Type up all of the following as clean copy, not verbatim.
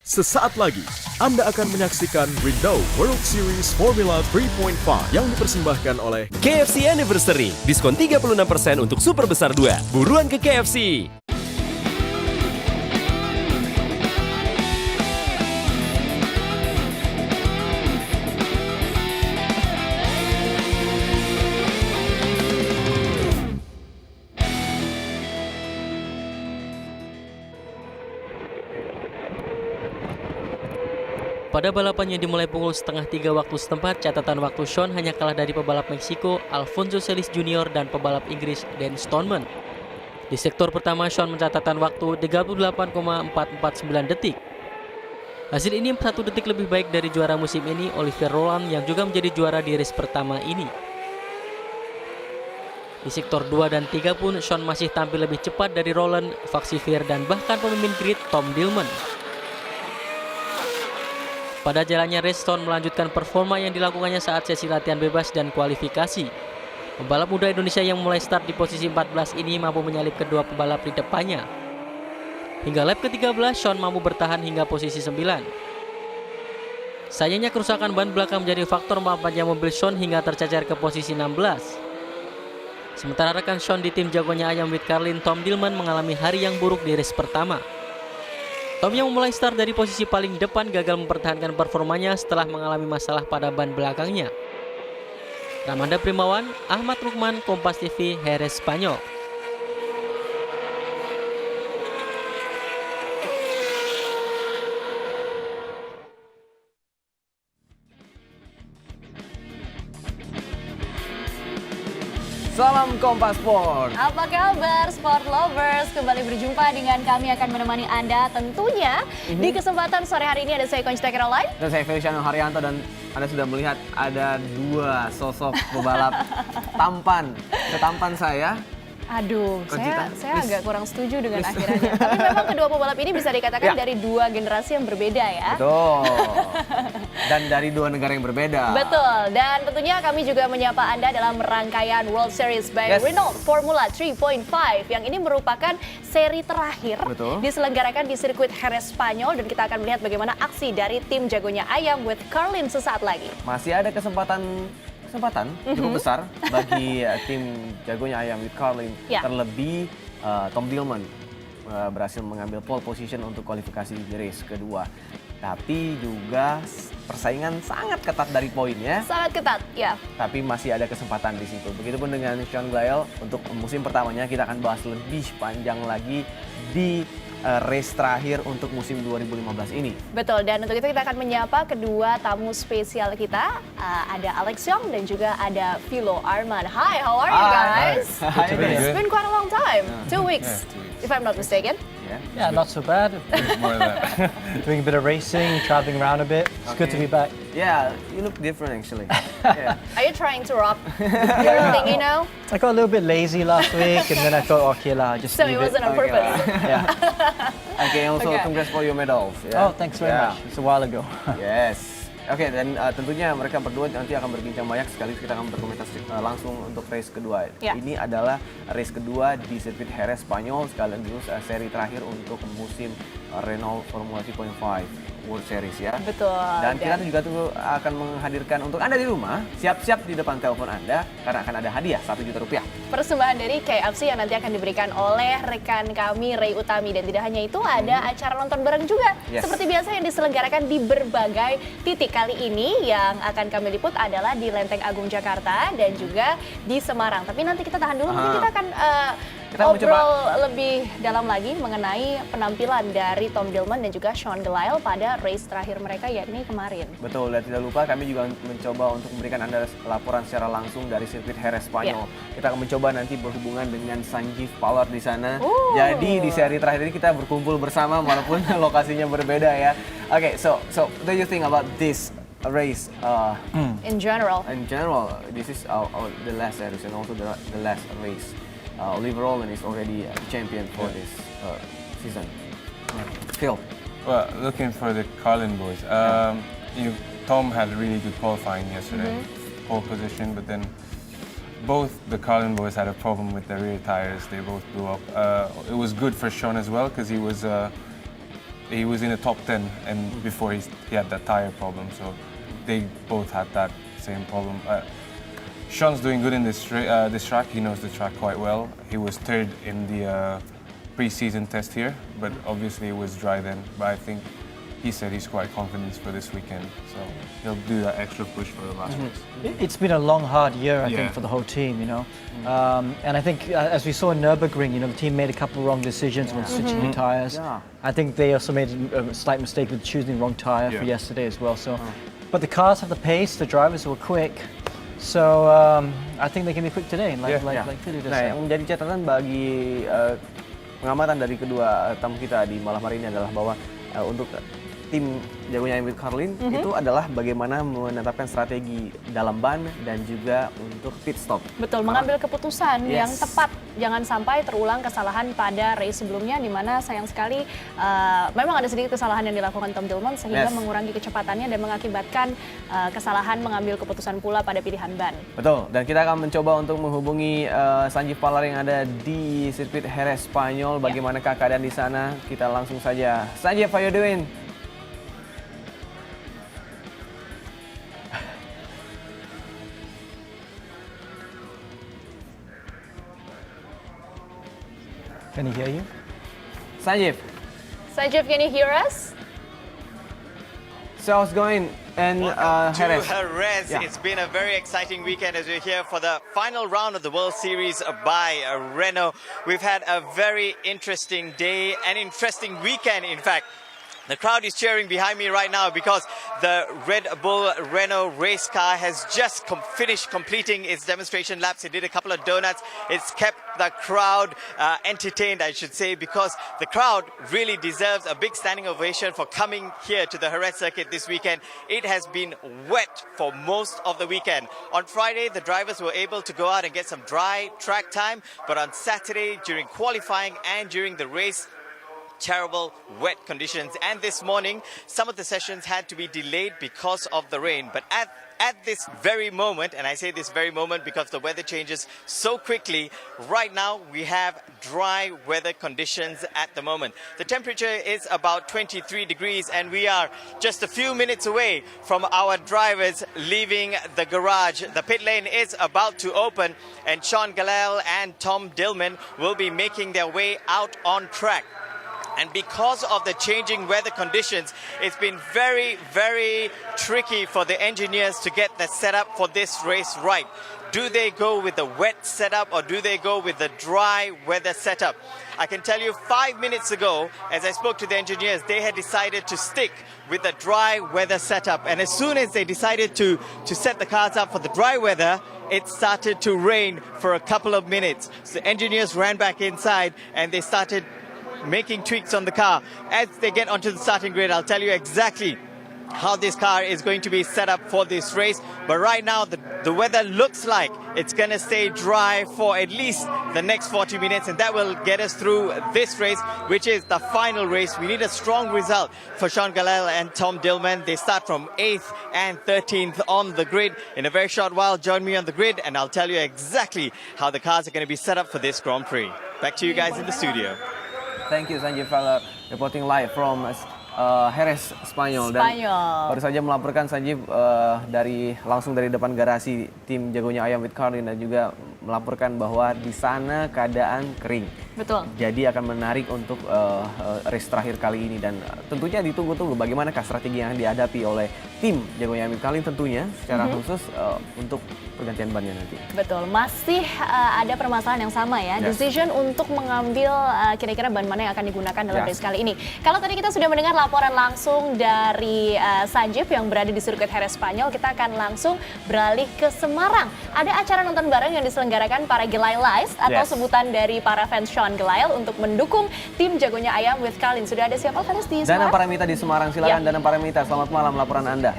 Sesaat lagi, Anda akan menyaksikan Renault World Series Formula 3.5 yang dipersembahkan oleh KFC Anniversary, diskon 36% untuk super besar 2. Buruan ke KFC! Pada balapan yang dimulai pukul 2:30 waktu setempat, catatan waktu Sean hanya kalah dari pebalap Meksiko Alfonso Celis Jr. dan pebalap Inggris Dan Stoneman. Di sektor pertama, Sean mencatatkan waktu 38,449 detik. Hasil ini 1 detik lebih baik dari juara musim ini, Olivier Roland, yang juga menjadi juara di race pertama ini. Di sektor 2 dan 3 pun, Sean masih tampil lebih cepat dari Roland, Vaxivier, dan bahkan pemimpin grid Tom Dillman. Pada jalannya race, Sean melanjutkan performa yang dilakukannya saat sesi latihan bebas dan kualifikasi. Pembalap muda Indonesia yang mulai start di posisi 14 ini mampu menyalip kedua pembalap di depannya. Hingga lap ke-13, Sean mampu bertahan hingga posisi 9. Sayangnya kerusakan ban belakang menjadi faktor melambatnya mobil Sean hingga tercecer ke posisi 16. Sementara rekan Sean di tim jagonya ayam with Carlin, Tom Dillman, mengalami hari yang buruk di race pertama. Tom yang memulai start dari posisi paling depan gagal mempertahankan performanya setelah mengalami masalah pada ban belakangnya. Ramanda Primawan, Ahmad Rukman, KompasTV, Jerez, Spanyol. Salam Kompas Sport. Apa kabar Sport Lovers? Kembali berjumpa dengan kami akan menemani Anda tentunya di kesempatan sore hari ini. Ada saya Coach Caroline. Dan saya Feliciano Haryanto, dan Anda sudah melihat ada dua sosok pebalap tampan. Setampan saya. Aduh, saya agak kurang setuju dengan Please. akhirannya. Tapi memang kedua pebalap ini bisa dikatakan dari dua generasi yang berbeda ya. Betul. Dan dari dua negara yang berbeda. Betul, dan tentunya kami juga menyapa Anda dalam rangkaian World Series by Renault Formula 3.5 yang ini merupakan seri terakhir diselenggarakan di sirkuit Jerez, Spanyol, dan kita akan melihat bagaimana aksi dari tim jagonya ayam with Carlin sesaat lagi. Masih ada kesempatan cukup besar bagi tim jagonya ayam with Carlin. Terlebih Tom Dillman berhasil mengambil pole position untuk kualifikasi di race kedua. Tapi juga persaingan sangat ketat dari poinnya. Sangat ketat, ya. Tapi masih ada kesempatan di situ. Begitupun dengan Gelael untuk musim pertamanya. Kita akan bahas lebih panjang lagi di race terakhir untuk musim 2015 ini. Betul, dan untuk itu kita akan menyapa kedua tamu spesial kita. Ada Alex Young dan juga ada Philo Arman. Hi, how are you guys? Hi. It's been quite a long time. 2 weeks, if I'm not mistaken. Yeah, not so bad. More than that. Doing a bit of racing, traveling around a bit. It's good to be back. Yeah, you look different actually. Yeah. Are you trying to rock your thingy now? I got a little bit lazy last week, and then I thought, okay, just So leave it wasn't on purpose. Yeah. Okay, also congrats for your medals. Oh, thanks very much. It's a while ago. Yes. Oke, dan tentunya mereka berdua nanti akan berbincang banyak, sekaligus kita akan berkomentar langsung untuk race kedua. Ini adalah race kedua di sirkuit Jerez, Spanyol, sekaligus seri terakhir untuk musim Renault Formula 3.5 World Series ya. Betul. Dan kita juga akan menghadirkan untuk Anda di rumah, siap-siap di depan telepon Anda karena akan ada hadiah Rp1 juta. Persembahan dari KFC yang nanti akan diberikan oleh rekan kami Ray Utami, dan tidak hanya itu ada acara nonton bareng juga. Seperti biasa yang diselenggarakan di berbagai titik. Kali ini yang akan kami liput adalah di Lenteng Agung Jakarta dan juga di Semarang. Tapi nanti kita tahan dulu, mungkin kita akan ngobrol lebih dalam lagi mengenai penampilan dari Tom Dillman dan juga Sean Gelael pada race terakhir mereka, yakni kemarin. Betul, dan tidak lupa kami juga mencoba untuk memberikan Anda laporan secara langsung dari sirkuit Jerez, Spanyol. Kita akan mencoba nanti berhubungan dengan Sanjeev Pawar di sana. Jadi di seri terakhir ini kita berkumpul bersama walaupun lokasinya berbeda ya. Okay, so what do you think about this race? In general, this is the last series and also the last race. Oliver Roland is already a champion for this season. Phil. Well, looking for the Carlin boys. Tom had a really good qualifying yesterday, pole position, but then both the Carlin boys had a problem with their rear tires. They both blew up. It was good for Sean as well because he was he was in the top 10, and before he had that tire problem, so they both had that same problem. Sean's doing good in this track. He knows the track quite well. He was third in the pre-season test here, but obviously it was dry then. But I think he said he's quite confident for this weekend, so he'll do that extra push for the last race. It's been a long, hard year, I Yeah. think, for the whole team, you know. And I think, as we saw in Nürburgring, you know, the team made a couple of wrong decisions when switching the tires. Yeah. I think they also made a slight mistake with choosing the wrong tire for yesterday as well. So, but the cars have the pace, the drivers were quick. So I think they can be quick today, like Philly just Nah, said. yang menjadi catatan bagi pengamatan dari kedua tamu kita di malam hari ini adalah bahwa untuk tim jagonya Emil Carlin itu adalah bagaimana menetapkan strategi dalam ban dan juga untuk pit stop. Betul, mengambil keputusan yang tepat. Jangan sampai terulang kesalahan pada race sebelumnya di mana sayang sekali memang ada sedikit kesalahan yang dilakukan Tom Dillman sehingga mengurangi kecepatannya dan mengakibatkan kesalahan mengambil keputusan pula pada pilihan ban. Betul, dan kita akan mencoba untuk menghubungi Sanjeev Palar yang ada di sirkuit Jerez Spanyol. Bagaimanakah keadaan di sana? Kita langsung saja. Sanjeev, how you doing? Can he hear you? Sanjeev, Sanjeev, can you hear us? so how's it going? And Welcome Jerez. to Jerez. Yeah. It's been a very exciting weekend as we're here for the final round of the World Series by Renault. We've had a very interesting day, an interesting weekend, in fact. The crowd is cheering behind me right now because the Red Bull Renault race car has just finished completing its demonstration laps. It did a couple of donuts. It's kept the crowd entertained, I should say, because the crowd really deserves a big standing ovation for coming here to the Jerez circuit this weekend. It has been wet for most of the weekend. On Friday, the drivers were able to go out and get some dry track time, but on Saturday, during qualifying and during the race, terrible wet conditions, and this morning some of the sessions had to be delayed because of the rain. But at this very moment, and I say this very moment because the weather changes so quickly, right now we have dry weather conditions at the moment. The temperature is about 23 degrees and we are just a few minutes away from our drivers leaving the garage. The pit lane is about to open and Sean Gelael and Tom Dillman will be making their way out on track. And because of the changing weather conditions, it's been very, very tricky for the engineers to get the setup for this race right. Do they go with the wet setup or do they go with the dry weather setup? I can tell you 5 minutes ago, as I spoke to the engineers, they had decided to stick with the dry weather setup. And as soon as they decided to set the cars up for the dry weather, it started to rain for a couple of minutes. So the engineers ran back inside and they started making tweaks on the car. As they get onto the starting grid, I'll tell you exactly how this car is going to be set up for this race. But right now, the weather looks like it's going to stay dry for at least the next 40 minutes, and that will get us through this race, which is the final race. We need a strong result for Sean Gelael and Tom Dillman. They start from 8th and 13th on the grid. In a very short while, join me on the grid, and I'll tell you exactly how the cars are going to be set up for this Grand Prix. Back to you guys in the studio. Thank you Sanjeev Palar, reporting live from Jerez Spanyol. Dan baru saja melaporkan Sanjeev langsung dari depan garasi tim jagonya ayam with Carlin dan juga melaporkan bahwa di sana keadaan kering. Betul. Jadi akan menarik untuk race terakhir kali ini dan tentunya ditunggu-tunggu bagaimanakah strategi yang dihadapi oleh tim jagonya Emil Carlin tentunya secara khusus untuk pergantian bannya nanti. Betul, masih ada permasalahan yang sama ya, decision untuk mengambil kira-kira ban mana yang akan digunakan dalam race kali ini. Kalau tadi kita sudah mendengar laporan langsung dari Sanjeev yang berada di sirkuit Jerez Spanyol, kita akan langsung beralih ke Semarang. Ada acara nonton bareng yang diselenggarakan para Gelaelites atau sebutan dari para fans Sean Gelael untuk mendukung tim jagonya ayam with Carlin. Sudah ada siapa fans di Semarang? Dana Paramita di Semarang, silakan Dana Paramita, selamat malam laporan Anda.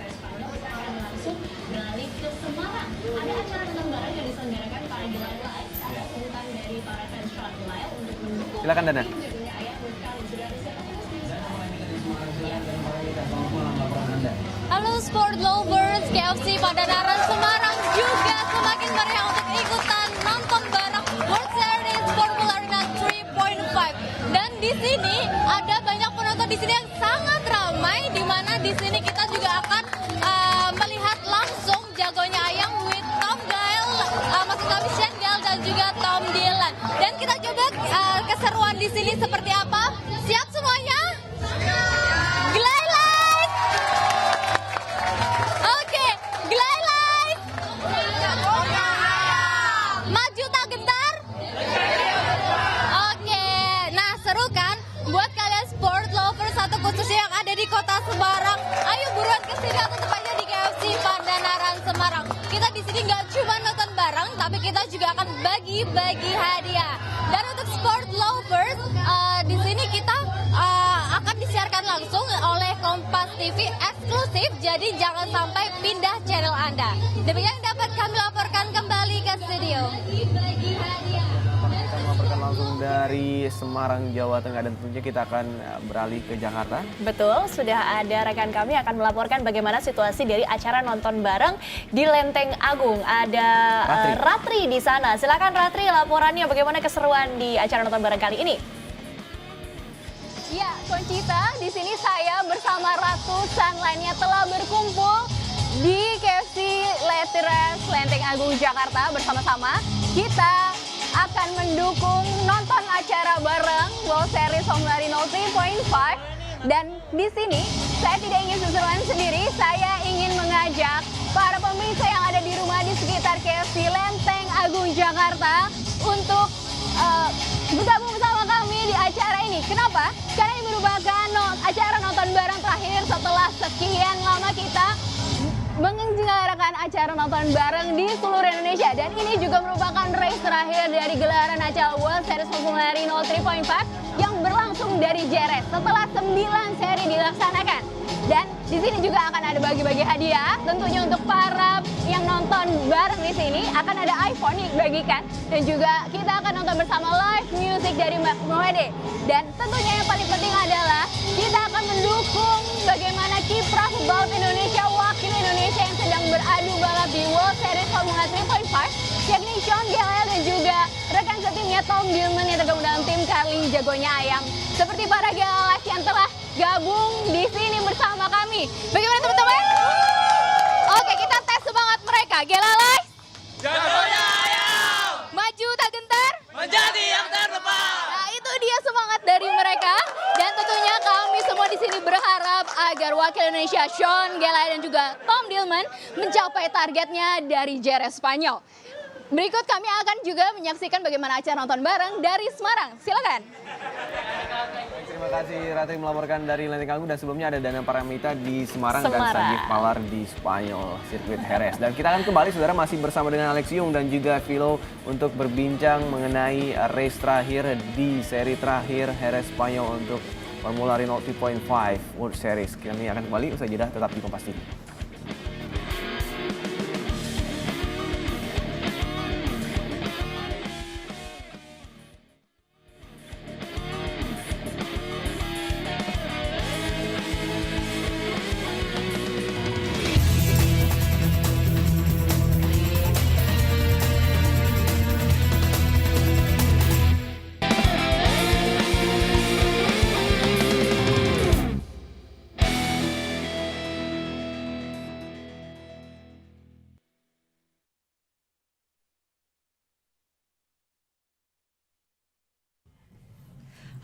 Silakan Dana. Halo sport lovers, KFC pada Naran Semarang juga semakin meriah untuk ikutan nonton bareng World Series Formula Renault 3.5. Dan di sini ada banyak penonton di sini yang sangat ramai, di mana di sini kita juga akan melihat langsung jagonya ayam with Tom Gelael, maksud kami Gelael dan juga Tom Dylan. Dan kita coba keseruan di sini seperti apa? Siap semuanya? Gelael! Oke, Gelael! Maju tak gentar? Oke, nah seru kan? Buat kalian sport lovers atau khususnya yang ada di kota Semarang, ayo buruan ke sini atau tepatnya di KFC Pandanaran Semarang. Kita di sini nggak cuma nonton bareng, tapi kita juga akan bagi-bagi hadiah. Dan untuk sport lovers, di sini kita akan disiarkan langsung oleh KompasTV eksklusif, jadi jangan sampai pindah channel Anda. Demikian yang dapat kami laporkan kembali ke studio. Kita melaporkan langsung dari Semarang, Jawa Tengah, dan tentunya kita akan beralih ke Jakarta. Betul, sudah ada rekan kami akan melaporkan bagaimana situasi dari acara nonton bareng di Lenteng Agung. Ada Ratri di sana. Silakan Ratri, laporannya bagaimana keseruan di acara nonton bareng kali ini? Ya, Conchita, di sini saya bersama ratusan lainnya telah berkumpul di KFC Jerez, Lenteng Agung, Jakarta. Bersama-sama kita akan mendukung nonton acara bareng World Series Formula Renault 3.5. Dan di sini saya tidak ingin seseruan sendiri, saya ingin mengajak para pemirsa yang ada di rumah di sekitar KFC Lenteng Agung, Jakarta untuk bergabung bersama kami di acara ini. Kenapa? Karena ini merupakan acara nonton bareng terakhir setelah sekian lama kita menyelenggarakan acara nonton bareng di seluruh Indonesia. Dan ini juga merupakan race terakhir dari gelaran acara World Series Formula Renault 3.5 yang berlangsung dari Jerez setelah 9 seri dilaksanakan. Dan di sini juga akan ada bagi-bagi hadiah. Tentunya untuk para yang nonton bareng di sini akan ada iPhone yang dibagikan, dan juga kita akan nonton bersama live music dari Moede. Dan tentunya yang paling penting adalah kita akan mendukung bagaimana kiprah pembalap Indonesia, wakil Indonesia yang sedang beradu balap di World Series Formula 3.5, yakni Gelael dan juga rekan setimnya Tom Dylan yang tergabung dalam tim Karling jagonya ayam. Seperti para Gelael yang telah gabung di sini bersama kami. Bagaimana teman-teman? Oke, kita tes semangat mereka. Gelael, Jagonya ayam! maju tak gentar? Menjadi yang terdepan! Nah, itu dia semangat dari mereka. Dan tentunya kami semua di sini berharap agar wakil Indonesia Gelael dan juga Tom Dylan mencapai targetnya dari Jerez, Spanyol. Berikut kami akan juga menyaksikan bagaimana acara nonton bareng dari Semarang. Silakan. Terima kasih Ratri melaporkan dari Lenteng Agung, dan sebelumnya ada Dana Paramita di Semarang dan Sanjif Palar di Spanyol, sirkuit Jerez. Dan kita akan kembali saudara masih bersama dengan Alex Yung dan juga Philo untuk berbincang mengenai race terakhir di seri terakhir Jerez Spanyol untuk Formula Renault 3.5 World Series. Kami akan kembali usai jeda, tetap di KompasTV.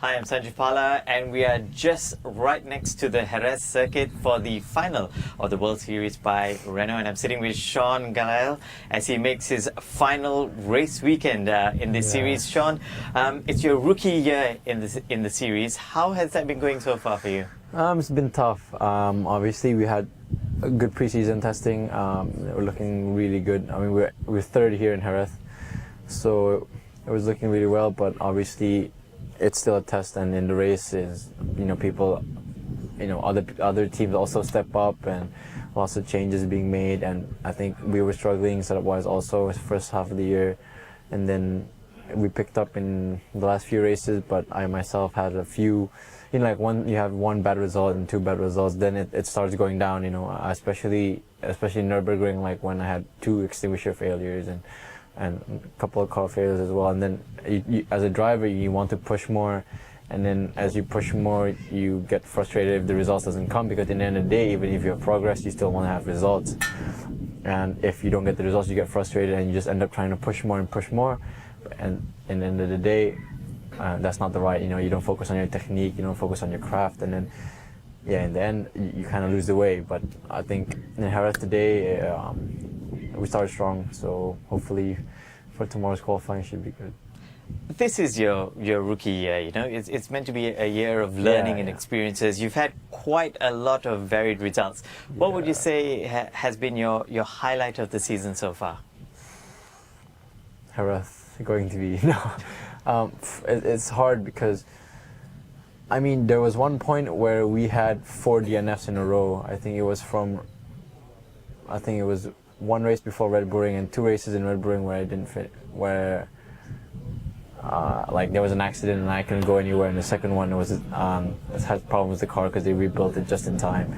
Hi, I'm Sanjif Pala, and we are just right next to the Jerez circuit for the final of the World Series by Renault, and I'm sitting with Gelael as he makes his final race weekend in this series. Sean, it's your rookie year in the series. How has that been going so far for you? It's been tough. Obviously, we had a good preseason testing. We're looking really good. I mean, we're third here in Jerez, so it was looking really well. But obviously, it's still a test, and in the race is, people, other teams also step up, and lots of changes being made. And I think we were struggling setup-wise also first half of the year, and then we picked up in the last few races. But I myself had a few, you have one bad result and two bad results, then it starts going down. Especially Nürburgring, like when I had 2 extinguisher failures and a couple of car failures as well. And then you, as a driver, you want to push more, And then as you push more, you get frustrated if the results doesn't come, because at the end of the day, even if you have progress, you still want to have results. And if you don't get the results, you get frustrated and you just end up trying to push more and push more. And at the end of the day, that's not the right, you don't focus on your technique, you don't focus on your craft, and then, yeah, in the end, you kind of lose the way. But I think in Jerez today, we started strong, so hopefully for tomorrow's qualifying should be good. This is your rookie year, it's meant to be a year of learning and experiences. You've had quite a lot of varied results. What would you say has been your highlight of the season so far? Jerez going to be, it's hard because, I mean, there was one point where we had 4 DNFs in a row. I think it was one race before Red Bull Ring and 2 races in Red Bull Ring where I didn't fit, where like there was an accident and I couldn't go anywhere. And the second one was had problems with the car because they rebuilt it just in time.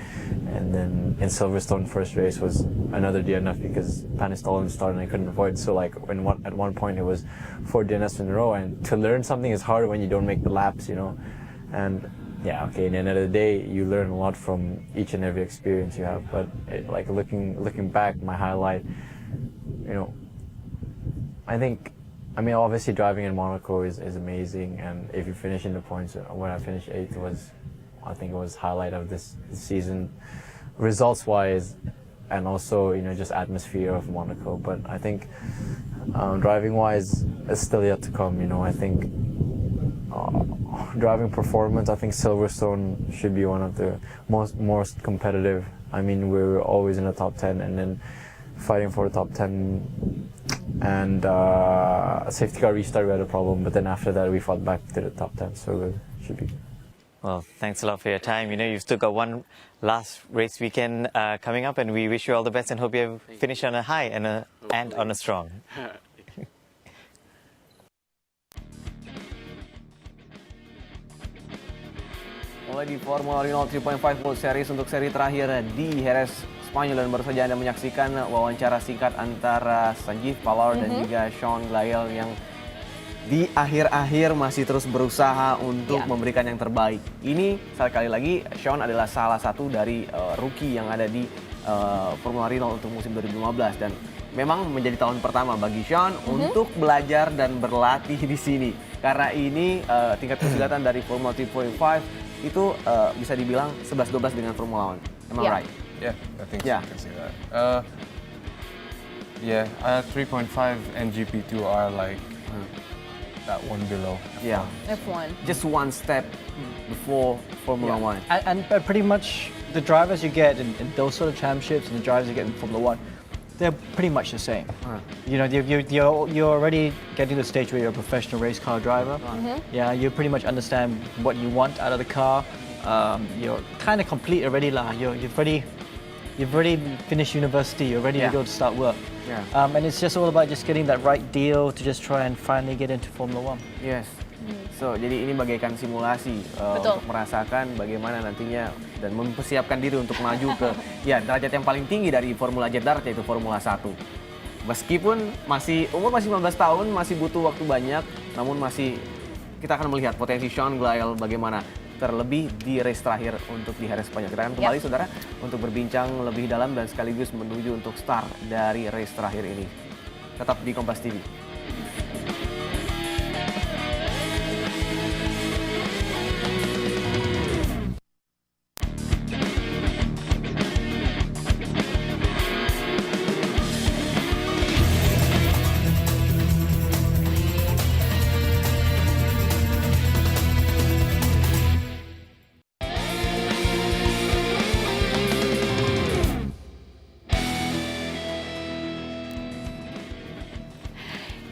And then in Silverstone, first race was another DNF because Panistalin started and I couldn't avoid. So like at one point it was 4 DNFs in a row, and to learn something is hard when you don't make the laps, And yeah, okay, at the end of the day, you learn a lot from each and every experience you have. But like looking back, my highlight, I mean, obviously driving in Monaco is amazing, and if you finish in the points, when I finished 8th I think it was highlight of this season, results-wise, and also just atmosphere of Monaco. But I think driving-wise, it's still yet to come. I think driving performance, I think Silverstone should be one of the most competitive. I mean, we were always in the top 10, and then fighting for the top 10. And safety car restart, we had a problem, but then after that we fought back to the top 10, so it should be good. Well, thanks a lot for your time. You've still got one last race weekend coming up, and we wish you all the best and hope you finish on a high and on a strong. Mulai di Formula Renault 3.5 World Series untuk seri terakhir di Jerez, Spanyol, dan baru saja Anda menyaksikan wawancara singkat antara Sanjeev Pallar dan juga Gelael yang di akhir-akhir masih terus berusaha untuk memberikan yang terbaik. Ini sekali lagi Sean adalah salah satu dari rookie yang ada di Formula Renault untuk musim 2015, dan memang menjadi tahun pertama bagi Sean untuk belajar dan berlatih di sini. Karena ini tingkat kesulitan dari Formula 3.5 itu bisa dibilang 11-12 dengan Formula 1. Am I right? Yeah, I think so. You can say that. 3.5 and GP2 are like that one below. Yeah, F1. just one step before Formula 1. And pretty much the drivers you get in those sort of championships and the drivers you get in Formula 1, they're pretty much the same. You're already getting to the stage where you're a professional race car driver. Yeah, you pretty much understand what you want out of the car. You're kind of complete already, lah. You've already finished university. You're ready to go to start work. And it's just all about just getting that right deal to just try and finally get into Formula 1. Yes. So, jadi ini bagaikan simulasi untuk merasakan bagaimana nantinya dan mempersiapkan diri untuk maju ke derajat yang paling tinggi dari Formula Jet Darat, yaitu Formula 1. Meskipun umur masih 19 tahun, masih butuh waktu banyak, namun kita akan melihat potensi Gelael bagaimana, terlebih di race terakhir untuk di Jerez Spanyol. Kita akan kembali saudara untuk berbincang lebih dalam dan sekaligus menuju untuk start dari race terakhir ini. Tetap di Kompas TV.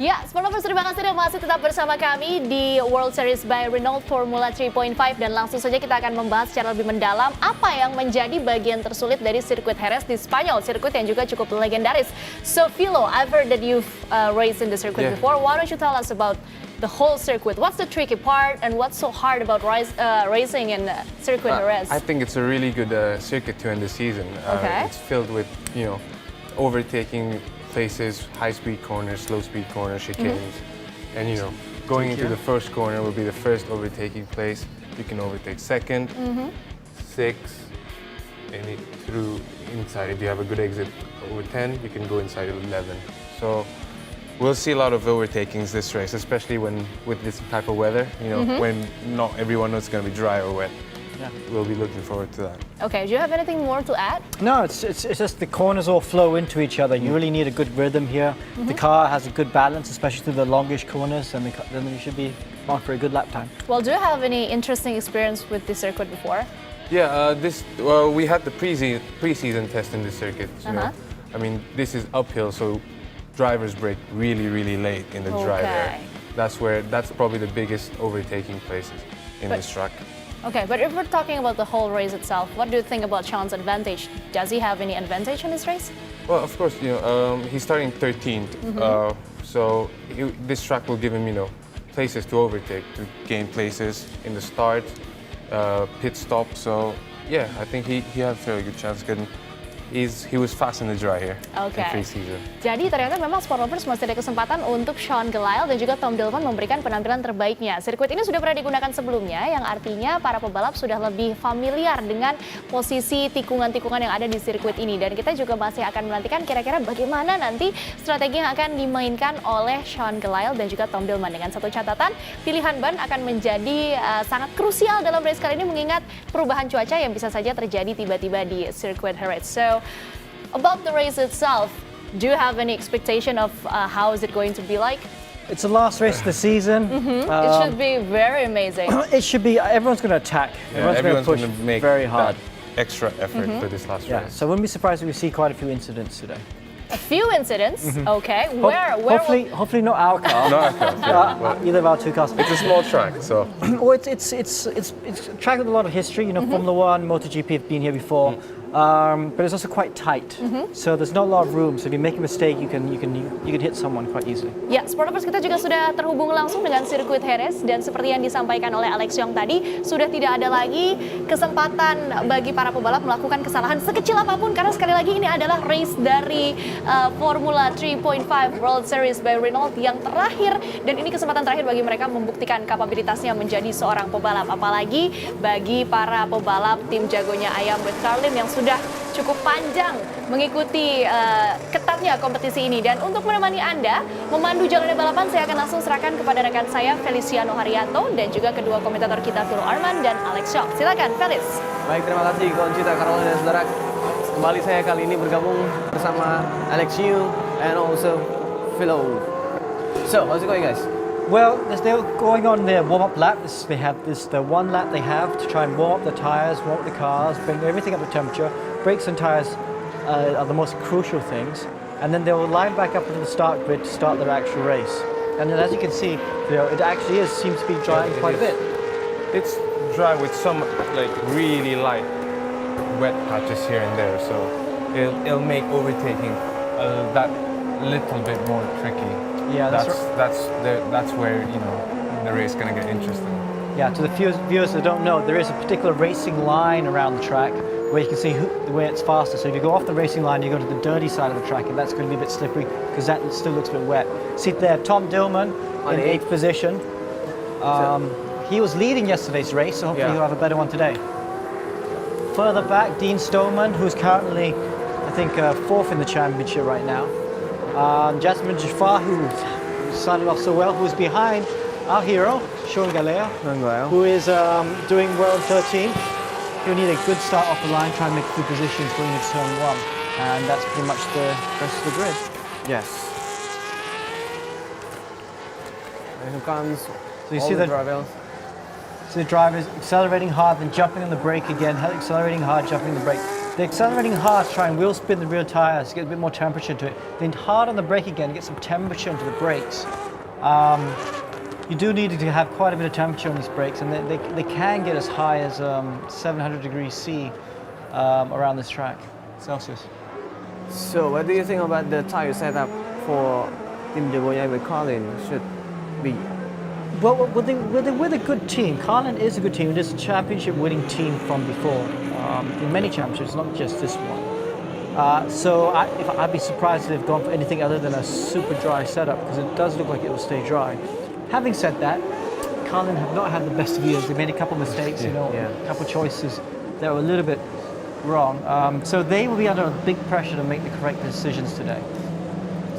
Ya, Spanyol, terima kasih sudah masih tetap bersama kami di World Series by Renault Formula 3.5, dan langsung saja kita akan membahas secara lebih mendalam apa yang menjadi bagian tersulit dari sirkuit Jerez di Spanyol, sirkuit yang juga cukup legendaris. So, Philo, I've heard that you've raced in the circuit before. Why don't you tell us about the whole circuit? What's the tricky part and what's so hard about racing in circuit Jerez? I think it's a really good circuit to end the season. It's filled with, overtaking places, high-speed corners, slow-speed corners, chicanes, and going into the first corner will be the first overtaking place. You can overtake second, 6, and through inside. If you have a good exit over 10, you can go inside 11. So we'll see a lot of overtakings this race, especially with this type of weather. You know, when not everyone knows it's going to be dry or wet. Yeah. We'll be looking forward to that. Okay, do you have anything more to add? No, it's just the corners all flow into each other. You really need a good rhythm here. The car has a good balance, especially through the longish corners, and then you should be on for a good lap time. Well, do you have any interesting experience with this circuit before? Yeah, we had the pre-season test in this circuit. You know, I mean, this is uphill, so drivers brake really late in the drive area. That's probably the biggest overtaking places in this track. Okay, but if we're talking about the whole race itself, what do you think about Sean's advantage? Does he have any advantage in this race? Well, of course, you know, he's starting 13th, so this track will give him, you know, places to overtake, to gain places in the start, pit stop. So yeah, I think he had a fairly good chance. He was fast in the dry here in pre-season. Jadi ternyata memang Sport Lovers masih ada kesempatan untuk Sean Gelael dan juga Tom Dillman memberikan penampilan terbaiknya. Sirkuit ini sudah pernah digunakan sebelumnya, yang artinya para pebalap sudah lebih familiar dengan posisi tikungan-tikungan yang ada di sirkuit ini. Dan kita juga masih akan menantikan kira-kira bagaimana nanti strategi yang akan dimainkan oleh Sean Gelael dan juga Tom Dillman. Dengan satu catatan, pilihan ban akan menjadi sangat krusial dalam race kali ini mengingat perubahan cuaca yang bisa saja terjadi tiba-tiba di sirkuit Jerez. So, about the race itself, do you have any expectation of how is it going to be like? It's the last race of the season. It should be very amazing. It should be. Everyone's going to attack. Yeah, everyone's going to push make very hard. That extra effort for this last race. So wouldn't be surprised if we see quite a few incidents today. A few incidents, okay. Hopefully not our car. Not our car. Either of our two cars. It's a small track, so. Well, it's a track with a lot of history. You know, Formula One, MotoGP have been here before. But it's also quite tight, so there's not a lot of room. So if you make a mistake, you can hit someone quite easily. Ya, Sport Lovers, kita juga sudah terhubung langsung dengan sirkuit Jerez dan seperti yang disampaikan oleh Alex Yong tadi, sudah tidak ada lagi kesempatan bagi para pebalap melakukan kesalahan sekecil apapun karena sekali lagi ini adalah race dari Formula 3.5 World Series by Renault yang terakhir dan ini kesempatan terakhir bagi mereka membuktikan kapabilitasnya menjadi seorang pebalap, apalagi bagi para pebalap tim jagonya ayam with Carlin yang sudah cukup panjang mengikuti ketatnya kompetisi ini. Dan untuk menemani Anda memandu jalannya balapan, saya akan langsung serahkan kepada rekan saya Feliciano Haryanto dan juga kedua komentator kita Phil Arman dan Alex Shaw. Silakan Felis. Baik, terima kasih Conchita, Caroline dan saudara. Kembali saya kali ini bergabung bersama Alex Yu and also Philo. So, how's it going, guys? Well, they're going on their warm-up lap. They have the one lap they have to try and warm up the tires, warm up the cars, bring everything up to temperature. Brakes and tires are the most crucial things. And then they will line back up into the start grid to start their actual race. And then as you can see, you know, it actually seems to be drying quite a bit. It's dry with some like really light wet patches here and there, so it'll make overtaking that little bit more tricky. Yeah, that's where, you know, the race is going to get interesting. Yeah, to the viewers that don't know, there is a particular racing line around the track where you can see where it's faster. So if you go off the racing line, you go to the dirty side of the track, and that's going to be a bit slippery because that still looks a bit wet. See there, Tom Dillman in 8th position. He was leading yesterday's race, so hopefully he'll have a better one today. Further back, Dean Stoneman, who's currently, I think, 4th in the championship right now. Jasmine Jafar, who started off so well, who's behind our hero, Sean Gelael, who is doing well in 13th. He'll need a good start off the line, try and make good positions going into turn 1. And that's pretty much the rest of the grid. Yes. And here comes so you see the drivers. So the drivers accelerating hard, then jumping on the brake again, accelerating hard, jumping on the brake. They're accelerating hard to try and wheel spin the rear tires to get a bit more temperature into it. Then hard on the brake again to get some temperature into the brakes. You do need to have quite a bit of temperature on these brakes, and they can get as high as 700 degrees C around this track, Celsius. So what do you think about the tire setup for Team Jagonya with Carlin should be? Well, they're with a good team. Carlin is a good team. It is a championship-winning team from before, in many championships, not just this one. So I'd be surprised if they've gone for anything other than a super dry setup, because it does look like it will stay dry. Having said that, Carlin have not had the best of years. They made a couple mistakes, a couple choices that were a little bit wrong. So they will be under a big pressure to make the correct decisions today.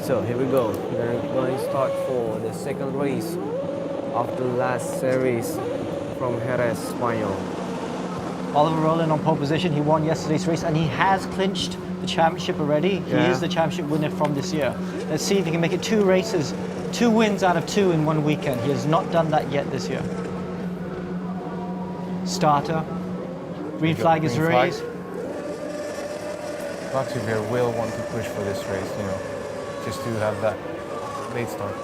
So here we go. We're going to start for the second race of the last series from Jerez, Spanyol. Oliver Rowland on pole position. He won yesterday's race and he has clinched the championship already. He is the championship winner from this year. Let's see if he can make it 2 races, 2 wins out of 2 in one weekend. He has not done that yet this year. Starter. Green flag is raised. Vaxivier will want to push for this race, just to have that late start.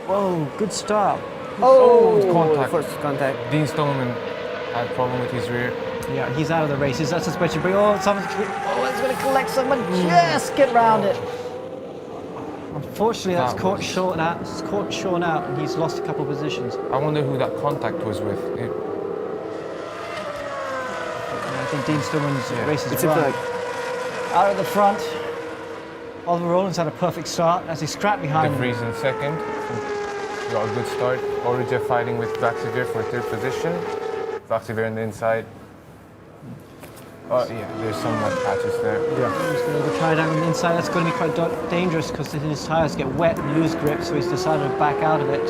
Whoa, good start. Contact. First contact. Dean Stoneman had a problem with his rear. Yeah, he's out of the race. He's not suspension. But it's going to collect someone. Just get round it. Unfortunately, that's caught short out. It's caught short out, and he's lost a couple of positions. I wonder who that contact was with. I think Dean Stoneman's race is run. Out at the front. Oliver Rowland's had a perfect start as he scrapped behind. De Vries in second. Got a good start. Orija fighting with Vaxivier for 3rd position. Vaxivier on the inside. There's some mud patches there. He's going to try it out on the inside. That's going to be quite dangerous because his tyres get wet and lose grip, so he's decided to back out of it.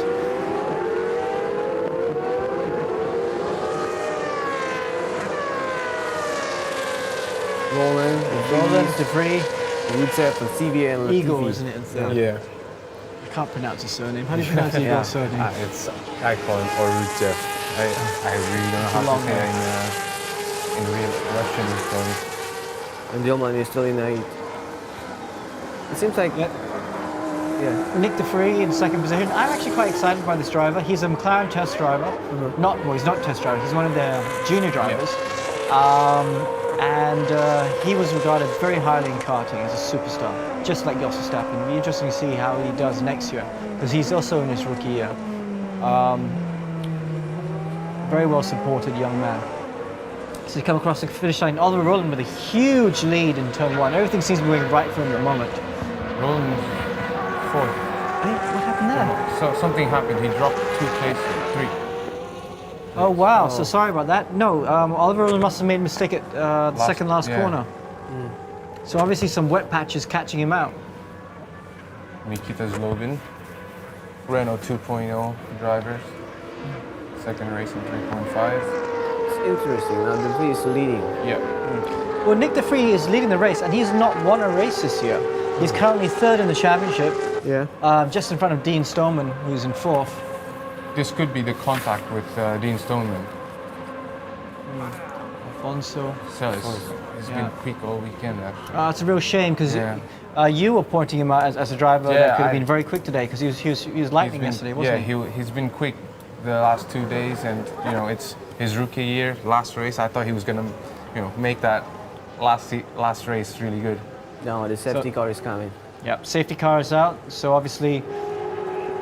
Rowland, De Vries. Rusev, and CVA, and Eagle, isn't it? Yeah. I can't pronounce his surname. How do you pronounce Eagle's surname? I call him Oruchev. I really don't know how to say it in real Russian terms. And Dillman is still in 8. It seems like... Nick De Vries in 2nd position. I'm actually quite excited by this driver. He's a McLaren test driver. He's not test driver. He's one of their junior drivers. He was regarded very highly in karting as a superstar, just like Jos Verstappen. It'll be interesting to see how he does next year, because he's also in his rookie year. Very well supported young man. So he come across the finish line. Oliver Rowland with a huge lead in turn 1. Everything seems to be going right for him at the moment. Rowland 4th. Hey, what happened there? So something happened. He dropped 2 places, 3. Oh wow! So sorry about that. No, Oliver Rowland must have made a mistake at the second last corner. So obviously some wet patches catching him out. Nikita Zlobin, Renault 2.0 drivers, 2nd race in 3.5. It's interesting. Now De Vries is leading. Yeah. Well, Nick De Vries is leading the race, and he's not won a race this year. He's currently 3rd in the championship. Just in front of Dean Stoneman, who's in 4th. This could be the contact with Dean Stoneman. Alfonso. He's been quick all weekend, actually. It's a real shame because you were pointing him out as a driver that could have been very quick today, because he was lightning yesterday, wasn't he? Yeah, he's been quick the last 2 days, and it's his rookie year, last race. I thought he was gonna, make that last race really good. No, the safety car is coming. Yep, safety car is out. So obviously,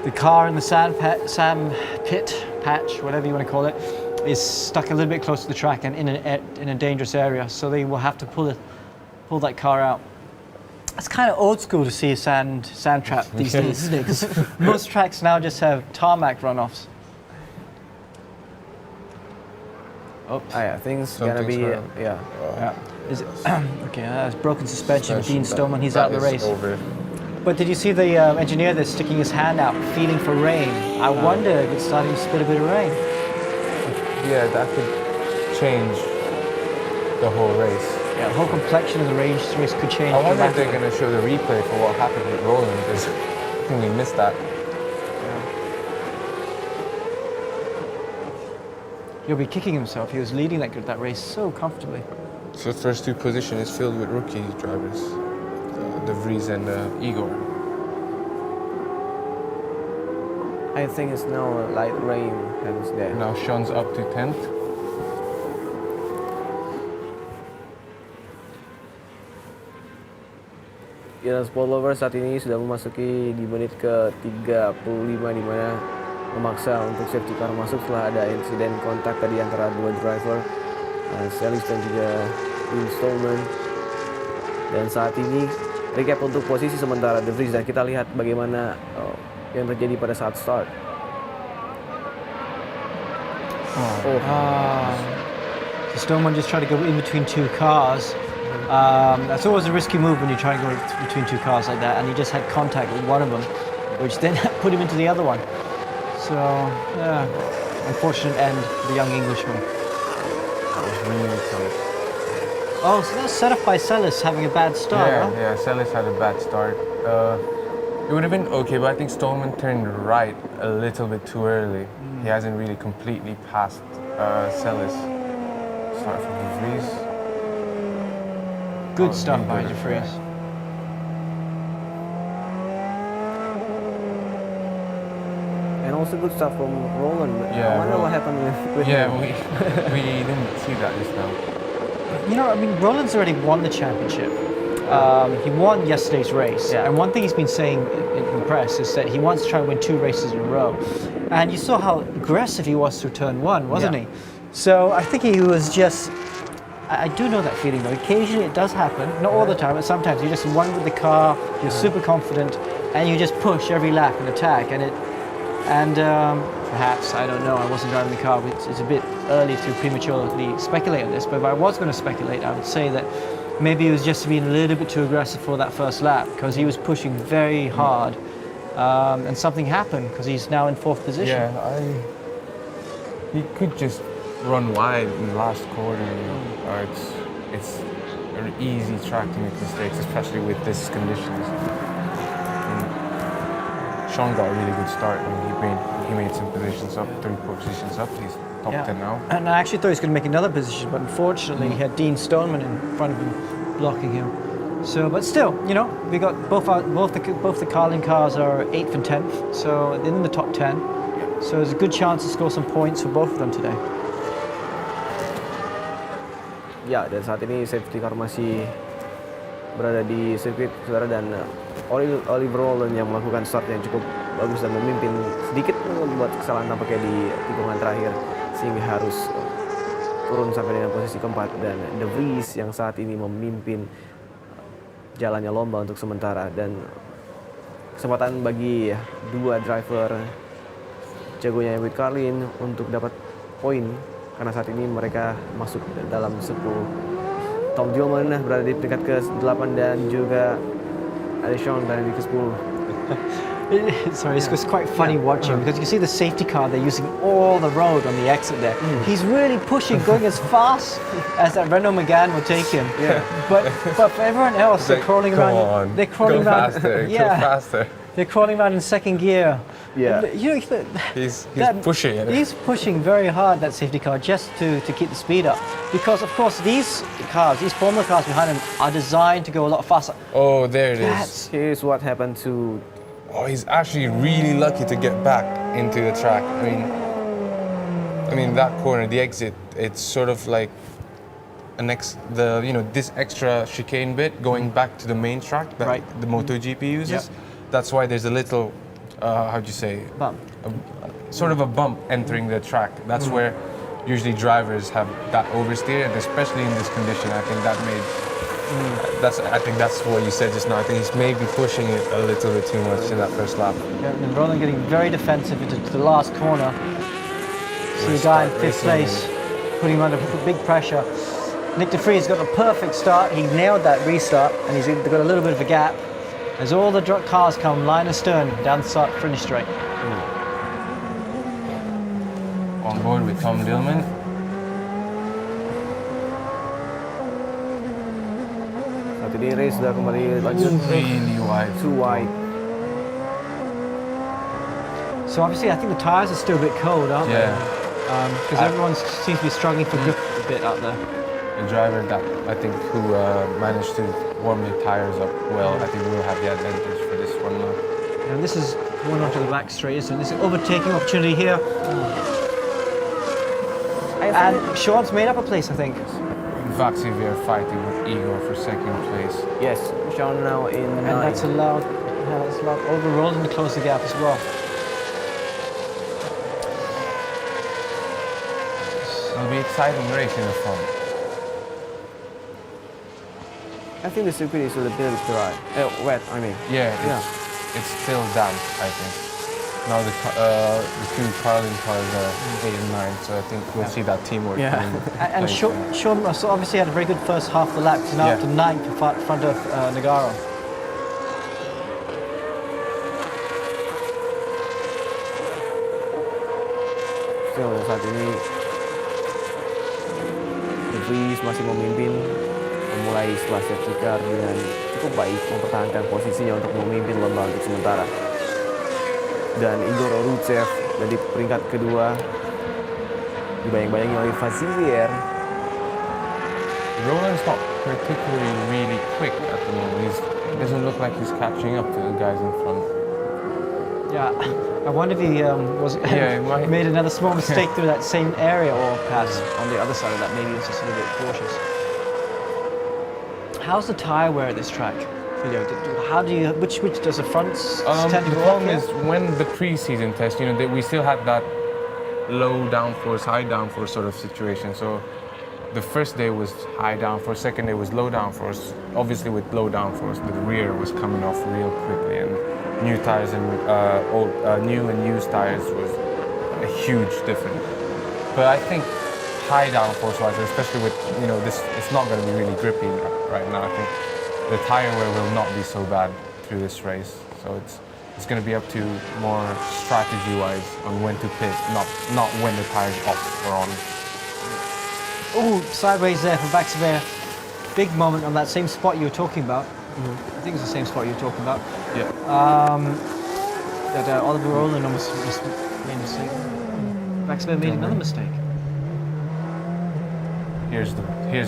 the car in the sand pit patch, whatever you want to call it, is stuck a little bit close to the track and in a dangerous area. So they will have to pull that car out. It's kind of old school to see a sand trap these days, isn't it? Because most tracks now just have tarmac runoffs. I think it's gonna be Is it okay? That's broken suspension. Dean Stoneman, he's out of the race. Over. But did you see the engineer that's sticking his hand out, feeling for rain? I wonder if it's starting to spit a bit of rain. Yeah, that could change the whole race. Yeah, the whole complexion of the race could change. I wonder if they're going to show the replay for what happened with Rowland, because I think we missed that. He'll be kicking himself. He was leading that race so comfortably. So the first 2 positions is filled with rookie drivers, De Vries and Igor. I think it's now light rain happens there. Now Sean's up to 10th. Ya, spoiler saat ini sudah memasuki di menit ke-35 di mana memaksa untuk safety car masuk setelah ada insiden kontak tadi antara dua driver, Celis dan juga Dean Stoneman. Dan saat ini recap untuk posisi sementara De Vries dan kita lihat bagaimana yang terjadi pada saat start. So Stoneman just tried to go in between two cars. That's always a risky move when you try to go between two cars like that, and he just had contact with one of them, which then put him into the other one. So, yeah, unfortunate end for the young Englishman. Oh, so that was set up by Celis having a bad start, huh? Yeah, Celis had a bad start. It would have been okay, but I think Stoneman turned right a little bit too early. He hasn't really completely passed Celis. Start from De Vries. Good stuff by De Vries. And also good stuff from Roland. Yeah, I wonder what happened with him. we didn't see that just now. You know, I mean, Roland's already won the championship. He won yesterday's race. And one thing he's been saying in the press is that he wants to try and win 2 races in a row. And you saw how aggressive he was through turn 1, wasn't he? So I think he was just... I do know that feeling though. Occasionally it does happen, not all the time, but sometimes you just run with the car, you're super confident, and you just push every lap and attack. And perhaps, I don't know, I wasn't driving the car, it's a bit early to prematurely speculate on this, but if I was going to speculate, I would say that maybe he was just being a little bit too aggressive for that first lap, because he was pushing very hard, and something happened, because he's now in 4th position. Yeah, he could just run wide in the last quarter. It's an easy track to make mistakes, especially with this conditions. Sean got a really good start. I mean, he made some positions up, 3 positions up. He's top 10 now. And I actually thought he was going to make another position, but unfortunately he had Dean Stoneman in front of him, blocking him. So, but still, you know, we got both the Carlin cars are 8th and 10th, so in the top 10. So there's a good chance to score some points for both of them today. Ya, dan saat ini safety car masih berada di sirkuit, saudara, dan Oliver Roland yang melakukan start yang cukup bagus dan memimpin, sedikit membuat kesalahan tampaknya di tikungan terakhir sehingga harus turun sampai dengan posisi keempat, dan De Vries yang saat ini memimpin jalannya lomba untuk sementara, dan kesempatan bagi 2 driver jagonya With Carlin untuk dapat poin karena saat ini mereka masuk dalam 10. Tom Dillman berada di peringkat ke-8 dan juga Sean berada di ke-10. Sorry, it's quite funny watching because you can see the safety car, they're using all the road on the exit there. He's really pushing, going as fast as that Renault Megane will take him. But for everyone else, they're crawling around. They're crawling around. Go faster. They're crawling around in second gear. Yeah. You know, he's pushing it. He's pushing very hard, that safety car, just to keep the speed up. Because, of course, these cars, these Formula cars behind him are designed to go a lot faster. Oh, there it is. Here's what happened to... Oh, he's actually really lucky to get back into the track. I mean that corner, the exit, it's sort of like this extra chicane bit going back to the main track that the MotoGP uses. That's why there's a little, how'd you say? Bump. Sort of a bump entering the track. That's where usually drivers have that oversteer, and especially in this condition, I think that made. I think that's what you said just now. I think he's maybe pushing it a little bit too much in that first lap. Yeah, and Roland getting very defensive into the last corner. See the guy in 5th place, putting him under big pressure. Nick De Vries got a perfect start. He nailed that restart, and he's got a little bit of a gap. As all the cars come line astern down the start finish straight. On board with Tom Dillman. Saat ini race sudah kembali lanjut. Really wide. Too wide. So obviously, I think the tyres are still a bit cold, aren't they? Because everyone seems to be struggling for grip a bit out there. The driver that I think who managed to warm the tyres up well, I think will have the advantage for this one now. And this is going onto the back straight, isn't it? This is overtaking opportunity here. And Sean's made up a place, I think. Vaxi, we are fighting with Igor for 2nd place. Yes, Sean now in 9. And that's allowed. Yeah, that's allowed. Over Roland to close the gap as well. It'll be exciting race in the front. I think the circuit is a little bit dry. Wet, I mean. Yeah, it's still damp, I think. Now the two Carlin cars are 8 and 9, so I think we'll see that teamwork. And Sean obviously had a very good first half of the lap. He's now up to 9th in front of Nagaro. Still saat ini De Vries masih memimpin, memulai setelah safety car dengan cukup baik mempertahankan posisinya untuk memimpin lomba untuk sementara. Dan Igor Orutsev dari peringkat kedua dibayang-bayangi oleh Vassilier. Roland's not particularly really quick at the moment. It doesn't look like he's catching up to the guys in front. Yeah, I wonder if he made another small mistake through that same area, or perhaps on the other side of that, maybe he was just a little bit cautious. How's the tyre wear at this track? How do you, which does the fronts tend to the go problem up is when the pre-season test, we still had that low downforce, high downforce sort of situation. So the first day was high downforce, second day was low downforce. Obviously with low downforce, the rear was coming off real quickly, and new tires and new and used tires was a huge difference. But I think high downforce wise, especially with this, it's not going to be really grippy right now. I think the tire wear will not be so bad through this race, so it's going to be up to more strategy wise on when to pit, not when the tire's off or on. Oh, sideways there for Vaxiver. Big moment on that same spot you were talking about. I think it's the same spot you were talking about. Yeah. That Oliver Rowland almost made a mistake. Vaxiver made another mistake. Here's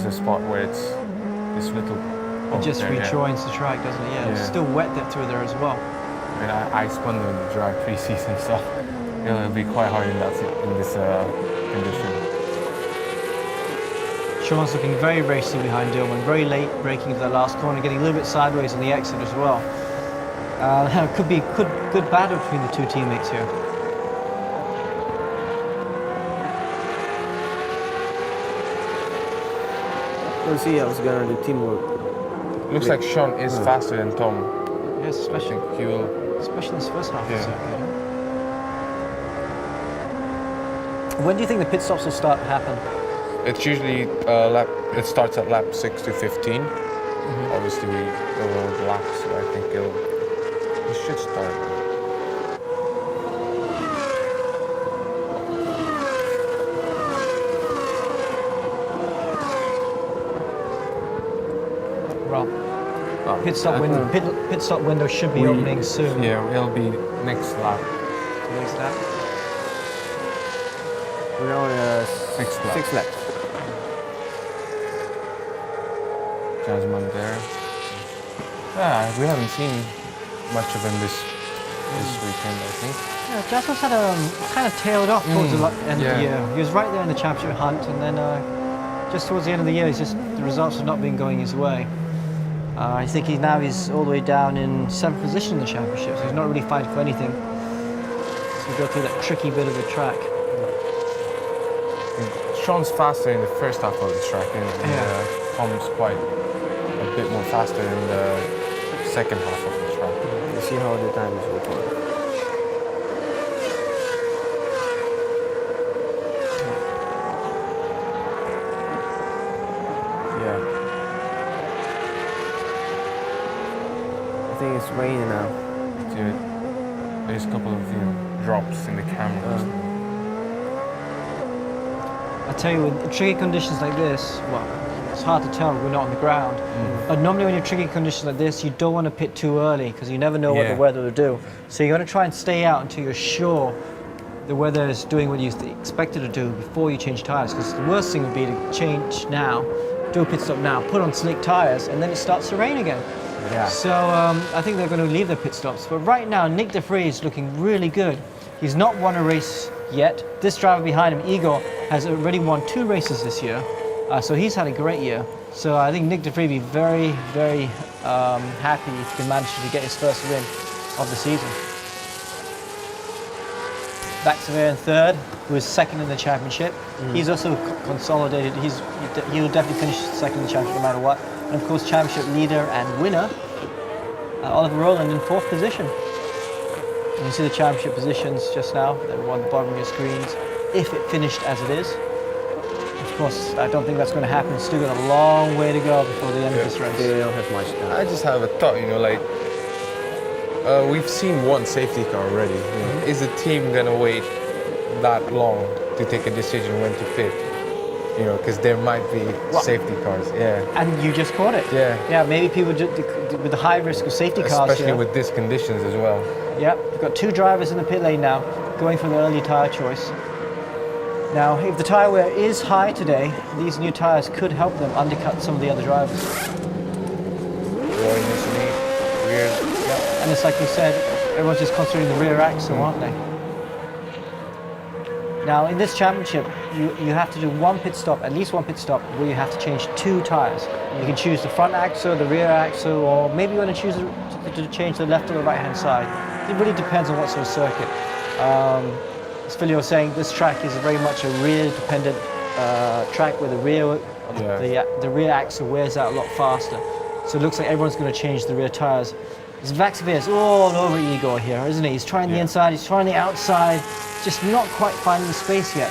the spot where it's this little. It just rejoins the track, doesn't it? Yeah, it's still wet through there as well. I mean, I spun the dry pre-season, so it'll be quite hard in this condition. Sean's looking very racy behind Dillman, very late braking into the last corner, getting a little bit sideways on the exit as well. Could be good battle between the two teammates here. We'll see how it's gonna do teamwork. Looks like Sean is faster than Tom. Yes, especially in this first half of the circuit. When do you think the pit stops will start to happen? It's usually it starts at lap 6 to 15. Obviously we go over the laps, so I think it should start. Well, pit stop window should be opening soon. Yeah, it'll be next lap. Next lap. We're on sixth lap. Jasmine there. Yeah, we haven't seen much of him this weekend, I think. Yeah, Jasmine's had kind of tailed off towards the end of the year. He was right there in the championship hunt, and then just towards the end of the year, the results have not been going his way. I think he's all the way down in 7th position in the championship, so he's not really fighting for anything. So we go through that tricky bit of the track. Sean's faster in the first half of the track, and Tom's quite a bit more faster in the second half of the track. Let's see how the time is working. I think it's raining now. Dude, there's a couple of drops in the cameras. I tell you, with tricky conditions like this, well, it's hard to tell, we're not on the ground. But normally when you're tricky conditions like this, you don't want to pit too early because you never know what the weather will do. So you're going to try and stay out until you're sure the weather is doing what you expect it to do before you change tyres. Because the worst thing would be to change now, do a pit stop now, put on slick tyres, and then it starts to rain again. Yeah. So I think they're going to leave their pit stops. But right now, Nick De Vries is looking really good. He's not won a race yet. This driver behind him, Igor, has already won 2 races this year. So he's had a great year. So I think Nick De Vries will be very, very happy if he can manage to get his first win of the season. Vaxiver in 3rd, who is 2nd in the championship. He's also consolidated. He'll definitely finish 2nd in the championship no matter what. And of course, championship leader and winner, Oliver Rowland in 4th position. You see the championship positions just now, they're on the bottom of your screens, if it finished as it is. Of course, I don't think that's going to happen. It's still got a long way to go before the end of this race. They don't have much time. I just have a thought, you know, like, we've seen one safety car already. You know. Is the team going to wait that long to take a decision when to pit? You know, because there might be safety cars, yeah. And you just caught it. Yeah. Yeah, maybe people with the high risk of safety cars Especially here. with these conditions as well. Yep, we've got 2 drivers in the pit lane now, going for the early tyre choice. Now, if the tyre wear is high today, these new tyres could help them undercut some of the other drivers. Roy initially, weird. Yep. And it's like you said, everyone's just considering the rear axle, aren't they? Now, in this championship, you have to do one pit stop, at least one pit stop, where you have to change 2 tyres. You can choose the front axle, the rear axle, or maybe you want to choose to change the left or the right-hand side. It really depends on what sort of circuit. As Philly was saying, this track is very much a rear-dependent track where the rear axle wears out a lot faster. So it looks like everyone's going to change the rear tyres. Vaxivir's all over Igor here, isn't he? He's trying the inside, he's trying the outside, just not quite finding the space yet.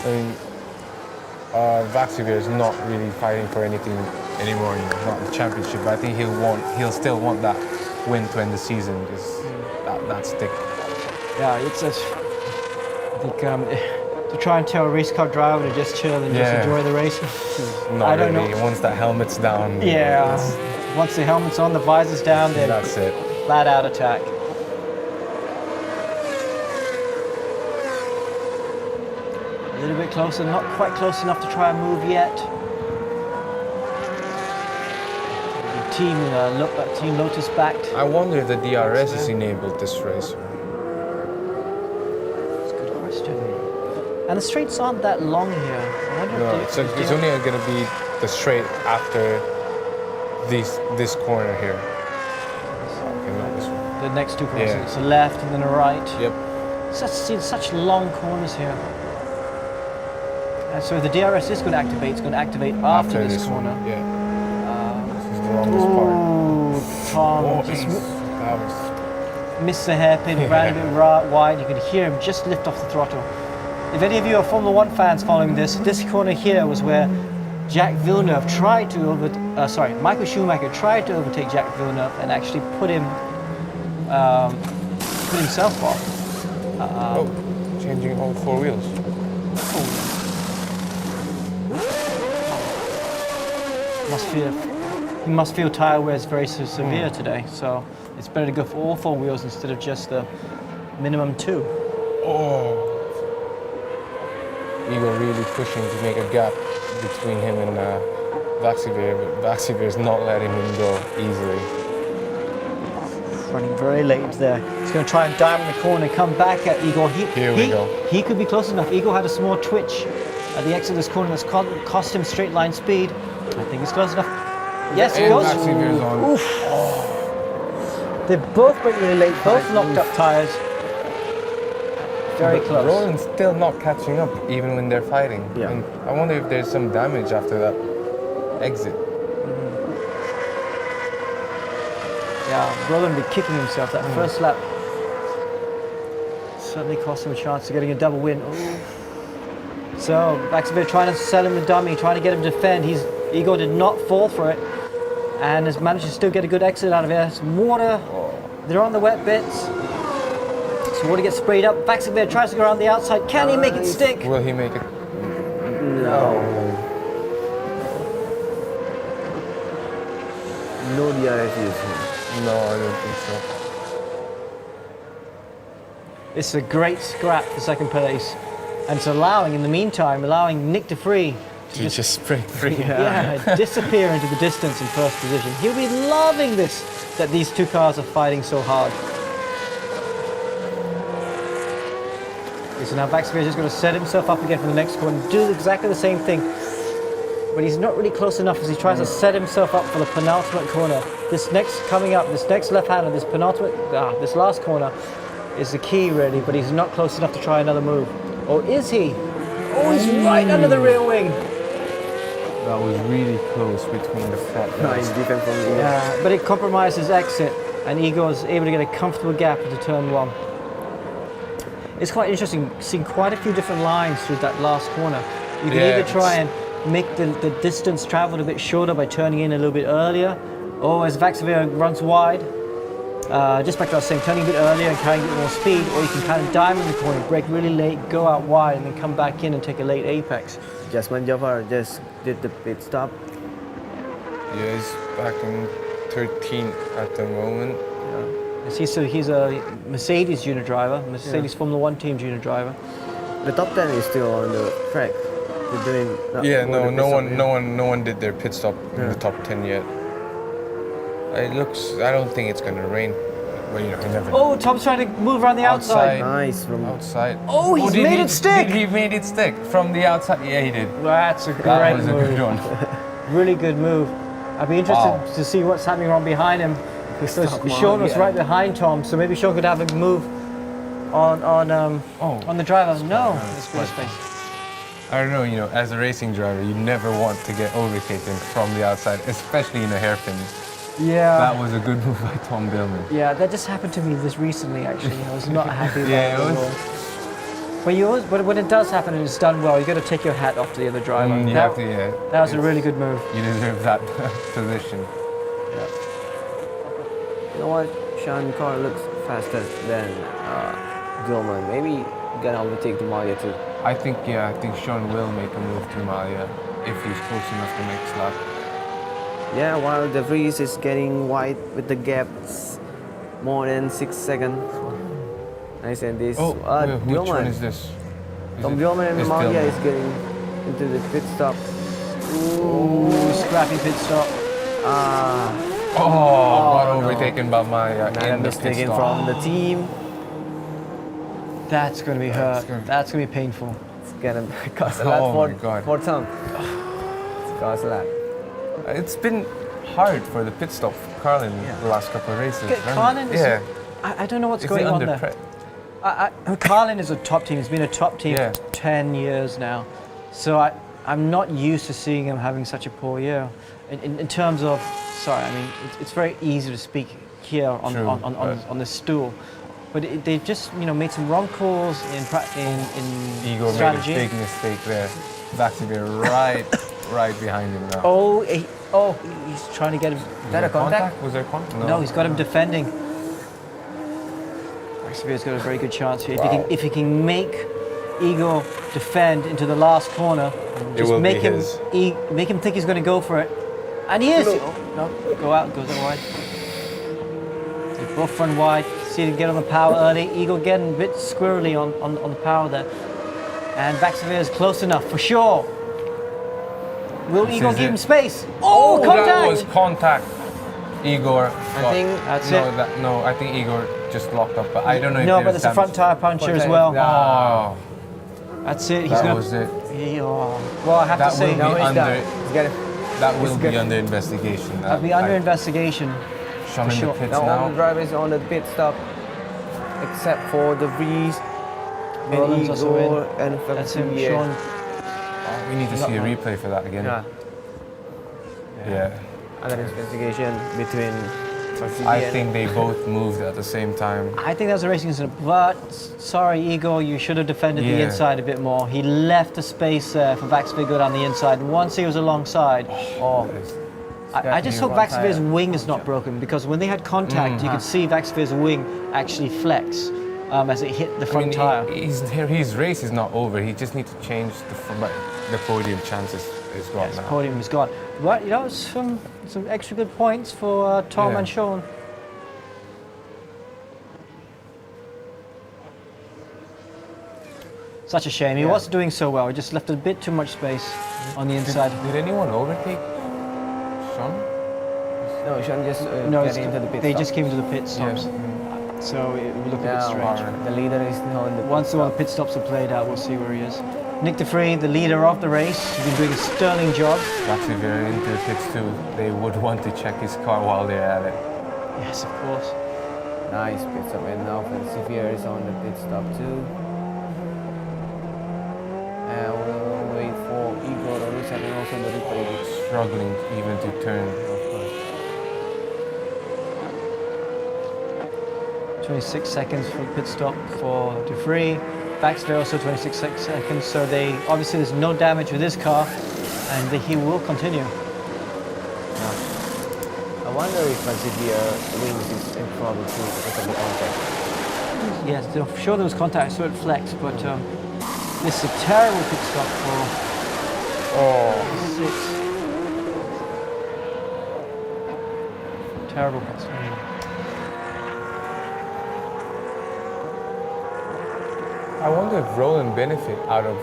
I mean, Vaxivir is not really fighting for anything anymore, you know, not the championship. But I think he'll still want that win to end the season, because that stick. Yeah, it's I think to try and tell a race car driver to just chill and just enjoy the race. Not really. Once that helmet's down. Yeah. Once the helmet's on, the visor's down, then that's it. Flat out attack. A little bit closer, not quite close enough to try and move yet. Team Lotus backed. I wonder if the DRS is enabled this race. That's a good question. And the straights aren't that long here. I wonder No, if it's only going to be the straight after this corner here. Okay, not this one. The next 2 corners. Yeah. It's a left and then a right. Yep. Such long corners here. And so if the DRS is going to activate, it's going to activate after this corner. One. Yeah. This is the longest part. Tom just missed the hairpin, ran a bit wide. You can hear him just lift off the throttle. If any of you are Formula 1 fans following this corner here was where Jacques Villeneuve tried to Michael Schumacher tried to overtake Jacques Villeneuve and actually put himself off. Changing all 4 wheels. He must feel tyre wear is very severe today, so it's better to go for all 4 wheels instead of just the minimum 2. Igor really pushing to make a gap between him and Vaxivir, but Vaxivir is not letting him go easily. Running very late there. He's going to try and dive in the corner, come back at Igor. Here we go. He could be close enough. Igor had a small twitch at the exit of this corner that's cost him straight line speed. I think it's close enough. Yes, it goes. Vaxivir's on. Oof. They both went really late, both locked up tyres. Very close. Roland's still not catching up even when they're fighting. Yeah. And I wonder if there's some damage after that exit. Yeah, Roland will be kicking himself. That first lap certainly cost him a chance of getting a double win. Ooh. So, Vaxivir trying to sell him the dummy, trying to get him to defend. Igor did not fall for it and has managed to still get a good exit out of here. Some water, they're on the wet bits. So water gets sprayed up. Vaxivir tries to go around the outside. Can he make it stick? Will he make it? No. No DRS is here. No, I don't think so. It's a great scrap for second place. And it's allowing, in the meantime, Nick de Vries to just spray free. Disappear into the distance in first position. He'll be loving this, that these 2 cars are fighting so hard. Okay, so now Vaxivir is just going to set himself up again for the next corner and do exactly the same thing. But he's not really close enough as he tries to set himself up for the penultimate corner. This next left-hander, this last corner is the key really, but he's not close enough to try another move. Or is he? Oh, he's right under the rear wing. That was really close between the front. Nice defense from Igor. Yeah, but it compromised his exit. and Igor's able to get a comfortable gap into turn 1. It's quite interesting seeing quite a few different lines through that last corner. You can either try and make the distance traveled a bit shorter by turning in a little bit earlier, or as Vaxivier runs wide, just back to what I was saying, turning a bit earlier and carrying a bit more speed, or you can kind of diamond the corner, break really late, go out wide, and then come back in and take a late apex. Jasmine Jafar just did the pit stop. Yeah, he's back in 13 at the moment. He's a Mercedes junior driver, Mercedes Formula 1 team junior driver. The top 10 is still on the track. They're doing no one did their pit stop in the top 10 yet. I don't think it's gonna rain. Well, you never know. Oh, Tom's trying to move around the outside. Nice from outside. Oh, he's made it stick. He made it stick from the outside. Yeah, he did. That's a great That was move. a good one. Really good move. I'd be interested to see what's happening on behind him. Because Sean was right behind Tom, so maybe Sean could have a move on the driver. No, it's space. I don't know, as a racing driver, you never want to get overtaken from the outside, especially in a hairpin. Yeah. That was a good move by Tom Dillman. Yeah, that just happened to me this recently, actually. I was not happy about Yeah, it at all. But when it does happen and it's done well, you got to take your hat off to the other driver. That was a really good move. You deserve that position. Yeah. You know what? Sean Carr looks faster than Gilman. Maybe gonna overtake the Malia too. I think Sean will make a move to Malia if he's close enough to next lap. Yeah, while De Vries is getting wide with the gaps more than 6 seconds. Nice, and this. Which one is this? Tom Dillman and Malia is getting into the pit stop. Ooh, scrappy pit stop. Got overtaken by Malia in the pit mistake stop. from the team. That's going to be hurt. That's going to be painful. It's gonna cost a lot for Tom. It's cost a lot. It's been hard for the pit stop for Carlin the last couple of races. Carlin is I don't know what's going on there. Carlin is a top team. He's been a top team for 10 years now. So I'm not used to seeing him having such a poor year. In terms of, it's very easy to speak here on the stool. But they've just made some wrong calls in Igor strategy. made a big mistake there. Vaxivier right behind him now. He's trying to get him. Is that a contact? Was there contact? No, he's got him defending. Vaxivier's got a very good chance here. If he can make Igor defend into the last corner, just make him think he's going to go for it. And he is. No, go out, goes out wide. They both run wide. See him get on the power early. Igor getting a bit squirrely on the power there. And Vaxivier is close enough for sure. Will Igor give him space? Oh, contact! That was contact. Igor. I think that's I think Igor just locked up. But I don't know. No, but it's a front tire puncture as well. Oh, that's it. that was it. Well, I have to say, that will be under investigation. That'll be under investigation. Sean in the pits now. now. All the drivers on the pit stop, except for De Vries and Igor and That's him, Sean. We need to see a replay for that again. Yeah. Under investigation between. I think they both moved at the same time. I think that's a racing incident, but sorry, Igor, you should have defended the inside a bit more. He left the space there for Vaxivier to go down the inside. And once he was alongside, I just hope Vaxivier's wing is not broken, because when they had contact, you could see Vaxivier's wing actually flex as it hit the front tire. His race is not over. He just needs to change the podium chances. Is gone now. The podium is gone. But some extra good points for Tom and Sean. Such a shame. He was doing so well. He just left a bit too much space on the inside. Did anyone overtake Sean? No, Sean just getting into the pit They stop. just came to the pit stops. So it will look a bit strange. The leader is now in the Once all the pit stops are played out, we'll see where he is. Nick De Vries, the leader of the race, has been doing a sterling job. Vaxivier into the pits too. They would want to check his car while they're at it. Yes, of course. Nice pit stop, and now Vaxivier is on the pit stop too. And we'll wait for Igor to reset and also the replay. Struggling even to turn. 26 seconds for pit stop for De Vries. Vaxver also 26 seconds, so obviously there's no damage with this car, and he will continue. I wonder if severe wings is in trouble too because of the contact. Yes, I'm sure there was contact, so it flexed, but this is a terrible pit stop for 6. Terrible pit stop. I wonder if Roland benefit out of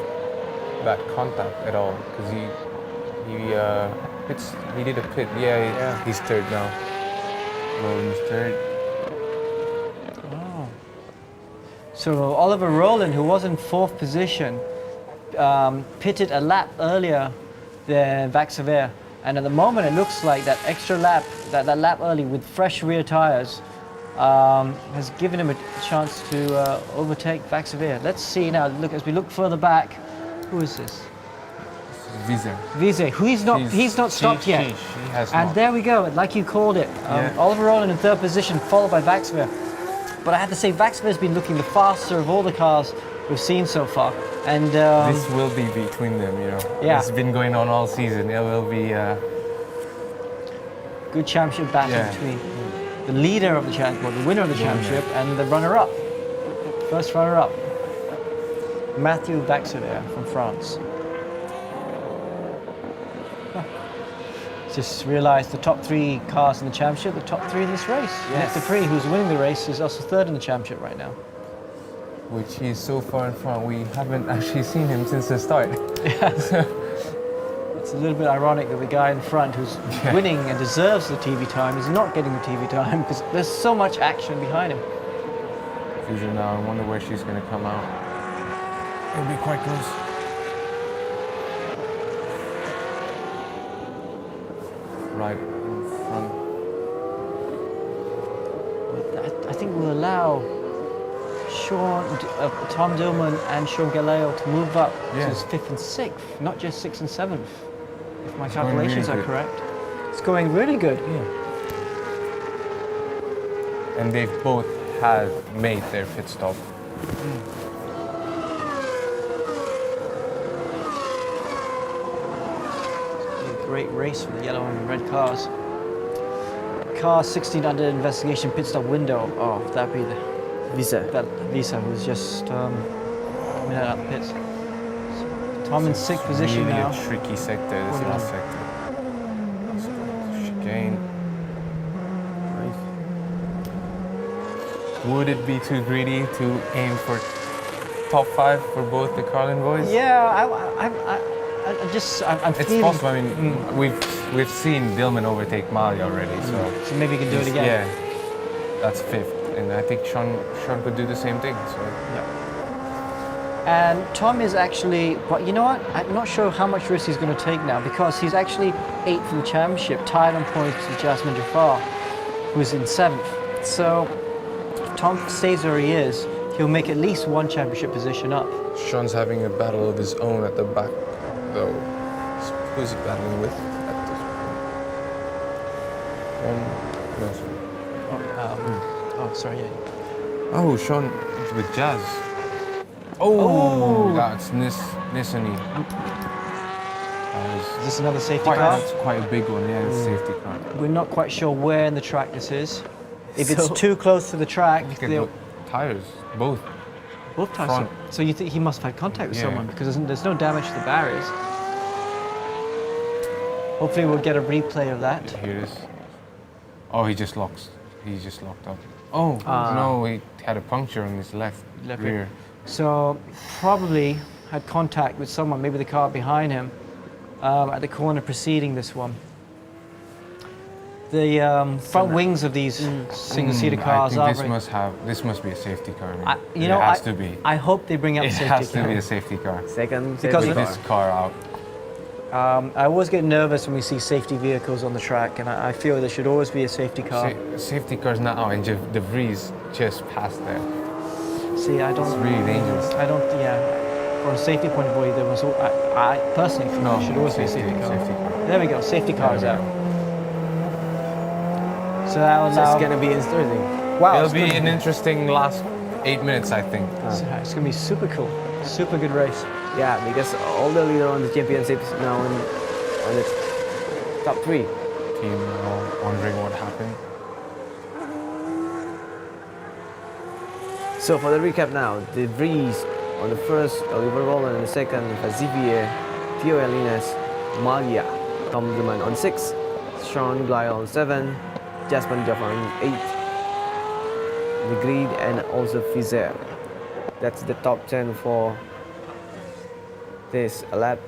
that contact at all, because he did a pit. Yeah, he's third now. Roland's third. Oh. So Oliver Roland, who was in 4th position, pitted a lap earlier than Vaxver, and at the moment it looks like that extra lap, that lap early with fresh rear tires, has given him a chance to overtake Vaxver. Let's see now. Look, as we look further back, who is this? Wiese, who he's not stopped yet. She has and not. there we go, like you called it. Oliver Roland in 3rd position, followed by Vaxver. But I have to say, Vaxver's been looking the faster of all the cars we've seen so far. And this will be between them, you know. Yeah. It's been going on all season. It will be good championship battle between the leader of the championship, the winner of the championship, and the runner-up. First runner-up, Mathieu Vaxver from France. Just realised the top 3 cars in the championship, the top 3 in this race. Yes. Nick De Vries, who's winning the race, is also 3rd in the championship right now. which he's so far in front. We haven't actually seen him since the start. It's a little bit ironic that the guy in front who's winning and deserves the TV time is not getting the TV time because there's so much action behind him. Fusion now, I wonder where she's going to come out. It'll be quite close. Right in front. I think we'll allow Tom Dillman and Sean Gelael to move up to 5th and 6th, not just 6th and 7th, if my calculations are correct. It's going really good. Yeah. And they've both made their pit stop. Great race for the yellow and red cars. Car 16 under investigation pit stop window. Oh, that'd be the Visa who's just coming out of the pits. Tom in 6th position really now. A tricky sector, this last sector. Chicane. Would it be too greedy to aim for top 5 for both the Carlin boys? Yeah, I'm it's feeling... possible. I mean, we've seen Dillman overtake Mali already, so maybe he can do it again. Yeah, that's 5th, and I think Sean could do the same thing. So And Tom is actually, but you know what? I'm not sure how much risk he's going to take now because he's actually 8th in the championship, tied on points with Jasmine Jafar, who's in 7th. So if Tom stays where he is, he'll make at least one championship position up. Sean's having a battle of his own at the back, though. Who's he battling with at this point? Sorry. Oh, Sean with Jazz. Oh, that's Nissany. Is this another safety car? That's quite a big one, yeah, it's a safety car. We're not quite sure where in the track this is. If it's too close to the track, Look at the tires, both. Both tires. Front. So you think he must have had contact with someone because there's no damage to the barriers. Hopefully we'll get a replay of that. Here it is. Oh, he just locked up. Oh, no, he had a puncture on his left rear. So probably had contact with someone, maybe the car behind him, at the corner preceding this one. The front wings of these single-seater cars I think this must be a safety car. It has to be. I hope they bring up a safety car. It has to be a safety car. Second Because safety this car out. I always get nervous when we see safety vehicles on the track, and I feel there should always be a safety car. Safety car's not out, and De Vries just passed there. See, I don't... It's really dangerous. I don't, from a safety point of view, there was... I personally think there should always be a safety car. There we go, safety car is out. So that will So it's going to be in Thursday. Wow. It'll be an interesting last 8 minutes, I think. It's going to be super cool. Super good race. Yeah, because all the leader on the championship is now on the top 3. Team wondering what happened. So for the recap now, De Vries on the first, Oliver Rowland on the second, Vazivier, Theo Elinas, Malia, Tom Dillman on 6, Sean Gelael on 7, Jasmine Jafar on 8, the grid and also Fizer. That's the top 10 for this lap.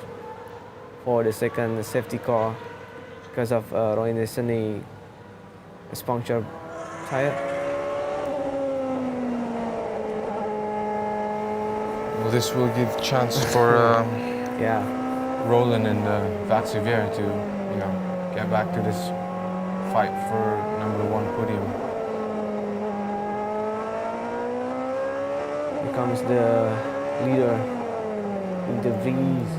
For the second safety car, because of Roy Nissany punctured tire. Well, this will give chance for Yeah. Roland and Vatsivier to, get back to this fight for #1 podium. Here comes the leader, De Vries.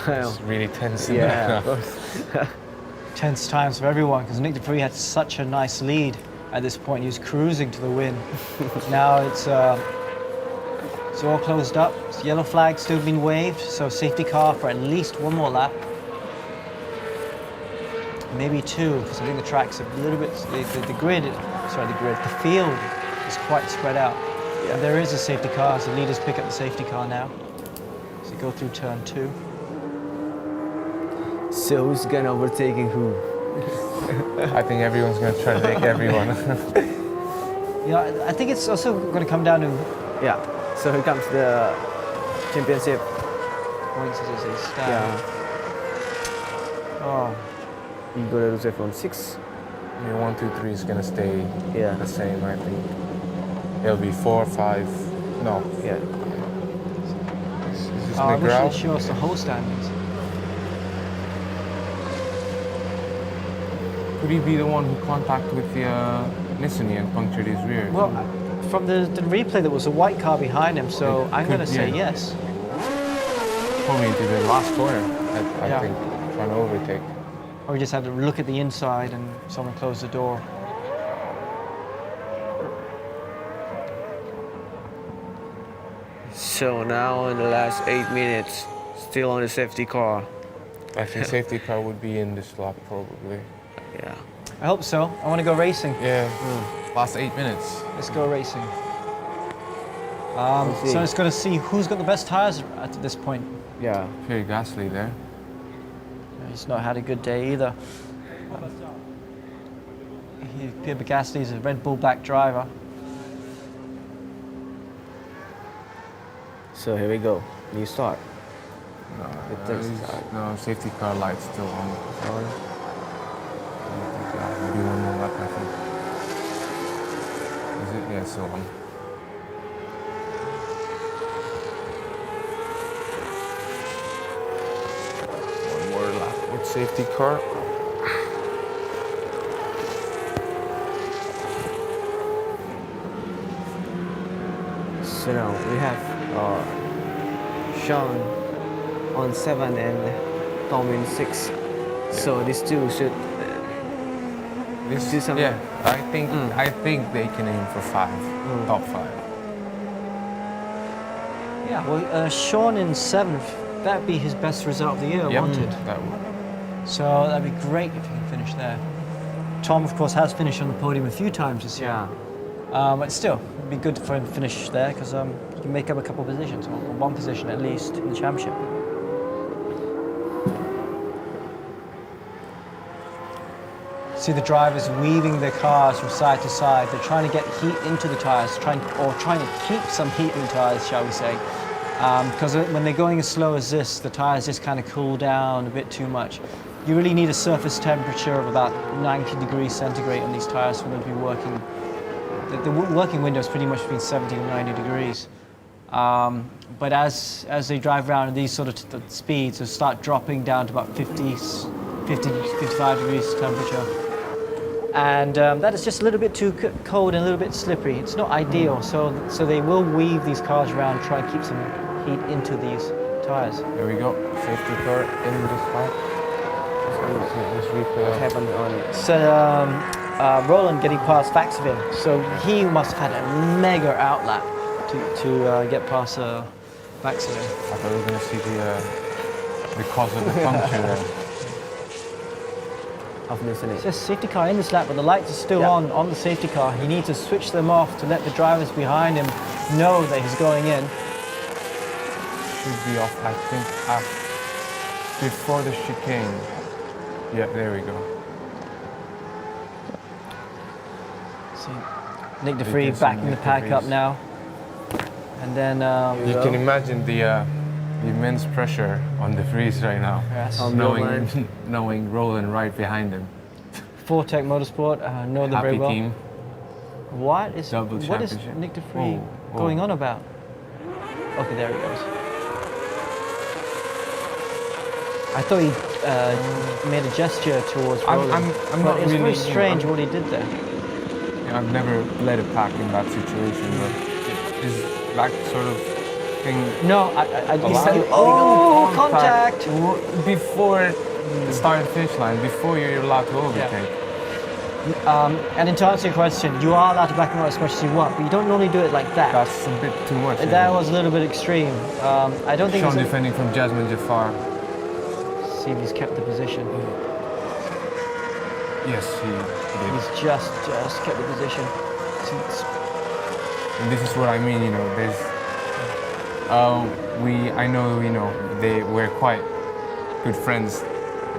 It's really tense. Yeah. Tense times for everyone because Nick De Vries had such a nice lead at this point. He was cruising to the win. Now it's all closed up. Yellow flag still been waved, so safety car for at least one more lap. Maybe 2, because I think the track's a little bit, the field is quite spread out. Yeah. And there is a safety car, so leaders pick up the safety car now. So you go through turn 2. So who's gonna overtaking who? I think everyone's going to try to take everyone. Yeah, I think it's also going to come down to... Yeah, so here comes the championship. Points as they stand. Yeah. Oh. Igor Rusev on 6. 1, 2, 3 is going to stay the same, I think. It'll be 4, 5, no. Yeah. Is this I wish Negrao? it show us the whole standings. Could he be the one who contacted with the Nissany and punctured his rear? Well, from the replay, there was a white car behind him, so I'm going to say yes. Probably into the last corner, I think, trying to overtake. Or we just had to look at the inside and someone closed the door. So now in the last 8 minutes, still on the safety car. I think safety car would be in this lap probably. Yeah. I hope so. I want to go racing. Yeah. Last 8 minutes. Let's go racing. So it's going to see who's got the best tires at this point. Yeah. Very Gasly there. He's not had a good day either. Pierre Gasly is a Red Bull back driver. So here we go. New start. No, safety car light's still on. Maybe one more lap, I think. Is it? Yeah, it's still on. One more lap with safety car. So now we have Sean on 7 and Tom in 6. So these two should do something. Yeah, I think they can aim for 5, top 5. Yeah, well, Sean in 7th, that'd be his best result of the year, won't it? That would. So that'd be great if he can finish there. Tom, of course, has finished on the podium a few times this year. But still, it'd be good for him to finish there because he can make up a couple of positions, or one position at least in the championship. See the drivers weaving their cars from side to side. They're trying to get heat into the tires, trying to keep some heat in the tires, shall we say. Because when they're going as slow as this, the tires just kind of cool down a bit too much. You really need a surface temperature of about 90 degrees centigrade on these tires for them to be working. The working window is pretty much between 70 and 90 degrees. But as they drive around at these sort of speeds, they'll start dropping down to about 50, 55 degrees temperature. And that is just a little bit too cold and a little bit slippery. It's not ideal, so they will weave these cars around, try and keep some heat into these tires. There we go, safety car in this fight. Let's replay. What happened on? So Roland getting past Vaxavir, so he must have had a mega outlap to get past Vaxavir. I thought we were going to see the cause of the puncture there. Of missing it. It's a safety car in this lap, but the lights are still on the safety car. He needs to switch them off to let the drivers behind him know that he's going in. Should be off, I think, before the chicane. Yeah, there we go. See, Nick De Vries back in the pack up now. And then you can imagine the immense pressure on De Vries right now, yes. knowing Roland right behind him. Fortec Motorsport, know them very Happy well. team. What is championship. Nick De Vries going on about? Okay, there he goes. I thought he made a gesture towards Roland. I'm not it's really, very strange what he did there. Yeah, I've never led a pack in that situation, but is that sort of thing? No, contact! Before the start and finish line, before you're allowed to overtake. And to answer your question, you are allowed to back him out as much as you want, but you don't normally do it like that. That's a bit too much. That was a little bit extreme. I don't think. Sean defending from Jasmine Jafar. See if he's kept the position. Yes, he did. He's just kept the position. And this is what I mean, you know, there's I know, you know, we're quite good friends,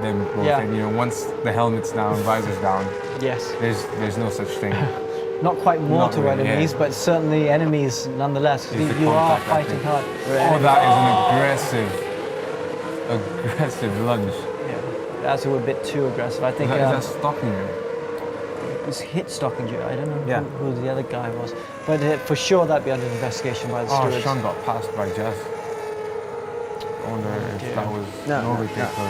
them both, and you know, once the helmet's down, visor's down, yes, there's no such thing. Not quite mortal really, enemies, but certainly enemies nonetheless. You are fighting hard. Oh, that is an aggressive lunge. Yeah, that's a bit too aggressive. I think. Is that stalking him? He's hit stalking you. I don't know who the other guy was, but for sure that'd be under investigation by the stewards. Oh, Sean got passed by Jazz. I wonder if that was an overtake or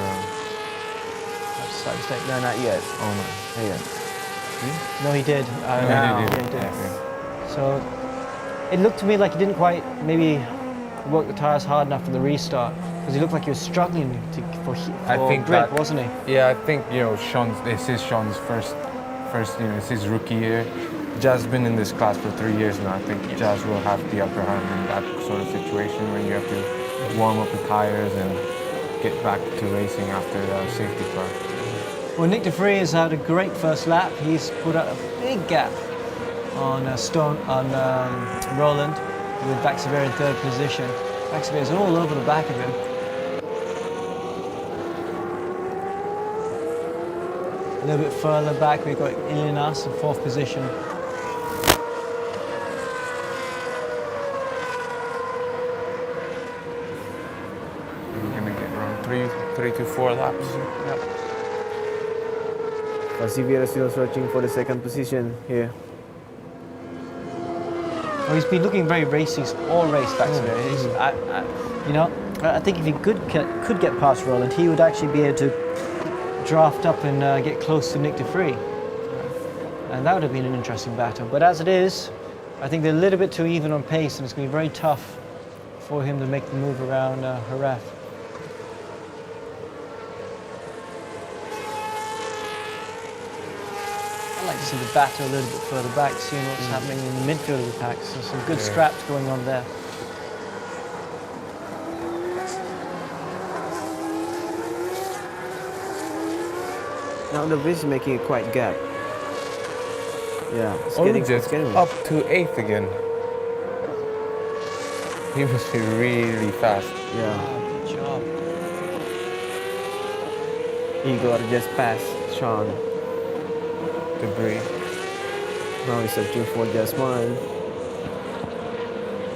That's a slight mistake. No, not yet. Oh no. Not yet. No, he did. He did. Yeah. So it looked to me like he didn't quite maybe work the tires hard enough for the restart, because he looked like he was struggling for grip, wasn't he? Yeah, I think, you know, this is Sean's first, you know, it's his rookie year. Jazz has been in this class for 3 years now. I think Jazz will have the upper hand in that sort of situation when you have to warm up the tires and get back to racing after the safety car. Well, Nick De Vries has had a great first lap. He's put out a big gap on Roland, with Vaxavir in third position. Vaxavir is all over the back of him. A little bit further back, we've got Ilinas in fourth position. We're going to get around 3 to 4 laps. Yep. Vaxavir still searching for the second position here. Well, he's been looking very racy all race, Vaxavir. You know, I think if he could get past Roland, he would actually be able to draft up and get close to Nick De Vries. And that would have been an interesting battle. But as it is, I think they're a little bit too even on pace, and it's going to be very tough for him to make the move around Jerez. I'd like to see the battle a little bit further back, seeing what's happening in the midfield of the pack. So some good scraps going on there. Now the Vries is making a quite gap. Yeah, it's just up to 8th again. He must be really fast. Yeah. Good job. Igor just passed Sean. Debris. Now he's searching for Jasmine.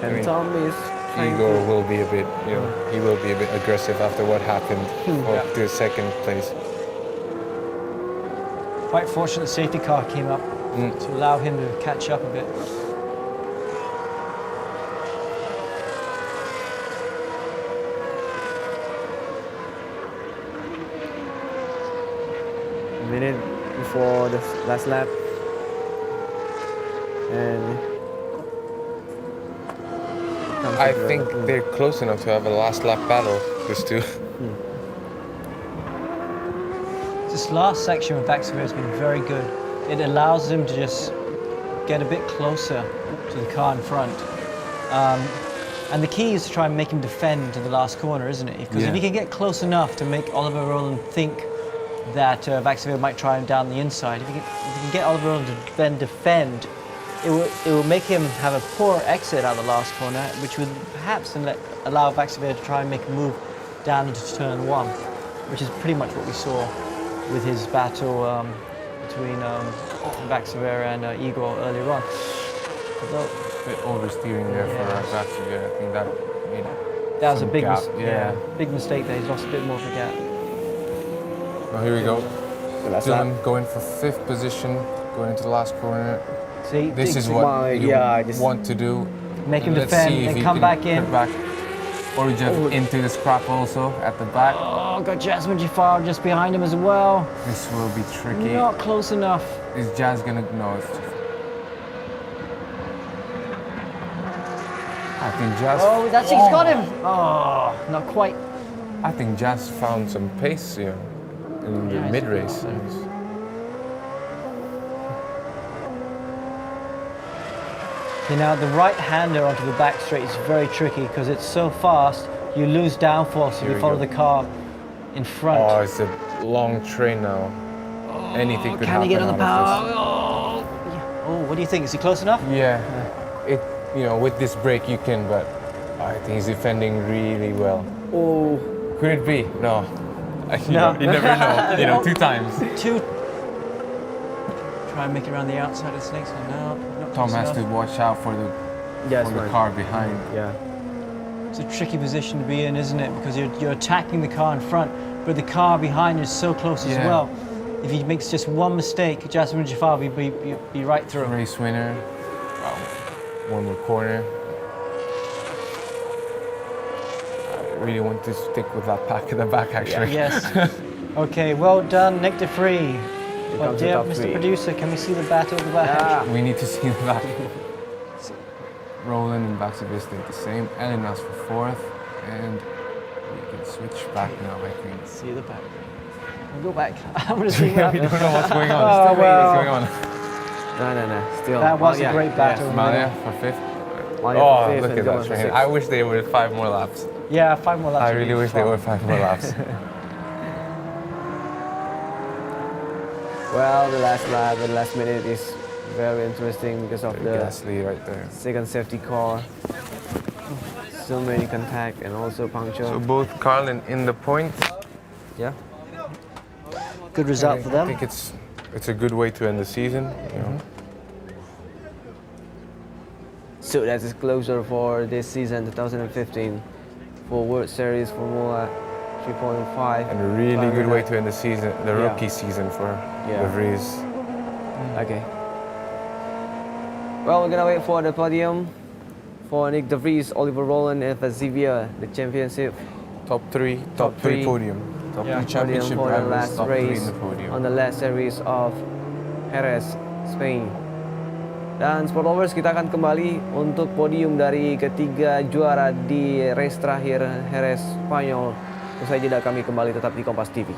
And Tom is Igor will be a bit, you know, he will be a bit aggressive after what happened to second place. Quite fortunate the safety car came up to allow him to catch up a bit. a minute before the last lap. And I think they're close enough to have a last lap battle, these two. this last section with Vaxivier has been very good. It allows him to just get a bit closer to the car in front. And the key is to try and make him defend to the last corner, isn't it? Because if he can get close enough to make Oliver Rowland think that Vaxivier might try him down the inside, if he can get Oliver Rowland to then defend, it will make him have a poor exit out of the last corner, which would perhaps then allow Vaxivier to try and make a move down into turn 1, which is pretty much what we saw with his battle between Vaxivier and Igor earlier on. Although, a bit oversteering there for Vaxivier. I think that made that was a some big, gap. big mistake there. He's lost a bit more of a gap. Well, here we go. Dylan going for 5th position, going into the last corner. See, this is what you want to do. Make him Let's defend see if and he come can back in. cut back. Or just into the scrap also at the back. Oh, got Jasmine Jafar just behind him as well. This will be tricky. Not close enough. Is Jazz gonna? No, it's just. I think Jazz. Oh, that's he's got him. Oh, not quite. I think Jazz found some pace here in the mid race. You know, the right-hander onto the back straight is very tricky because it's so fast, you lose downforce if you follow the car in front. Oh, it's a long train now. Anything could happen. Can he get on the power? out of Oh, what do you think? Is he close enough? this. Yeah, with this break you can, but I think he's defending really well. Oh, could it be? No. No. You never know. 2 times. Try and make it around the outside of the snakes. No, not Tom close has to enough. watch out for the car behind. Yeah. It's a tricky position to be in, isn't it? Because you're attacking the car in front, but the car behind is so close as well. If he makes just one mistake, Jasmine Jafar will be right through. Race winner. One more corner. I really want to stick with that pack in the back, actually. Yes. Okay, well done, Nick DeFree. Well, comes dear the top Mr. 3. Producer, can we see the battle of the back? We need to see the back. Roland and Vaxivier stayed the same. Elinas for 4th. And we can switch back now, I think. See the back. We'll go back. I'm going to see what We don't know what's going on. Oh, well. What's going on? No. Still. That was a great battle. Malia for 5th. Malia for 5th Look and at that Dylan for train. 6th. I wish they were 5 more laps. Yeah, 5 more laps. I really wish they were 5 more laps. Well, the last lap, the last minute is very interesting because of the Gasly right there. second safety car. So many contact and also puncture. So both Carlin in the point. Yeah. Good result for them. I think it's a good way to end the season. So that is closer for this season, 2015, for World Series Formula 3.5. And a really good way to end the season, the rookie season for De Vries. Okay. Well, we're gonna wait for the podium for Nick De Vries, Oliver Rowland, and Vaxivier, the championship. Top three podium. Top 3 championship for the drivers, last top 3 race in the podium. on the last series of Jerez, Spain. Dan sport lovers, kita akan kembali untuk podium dari ketiga juara di race terakhir Jerez, Spanyol. Usai jeda kami kembali tetap di Kompas TV.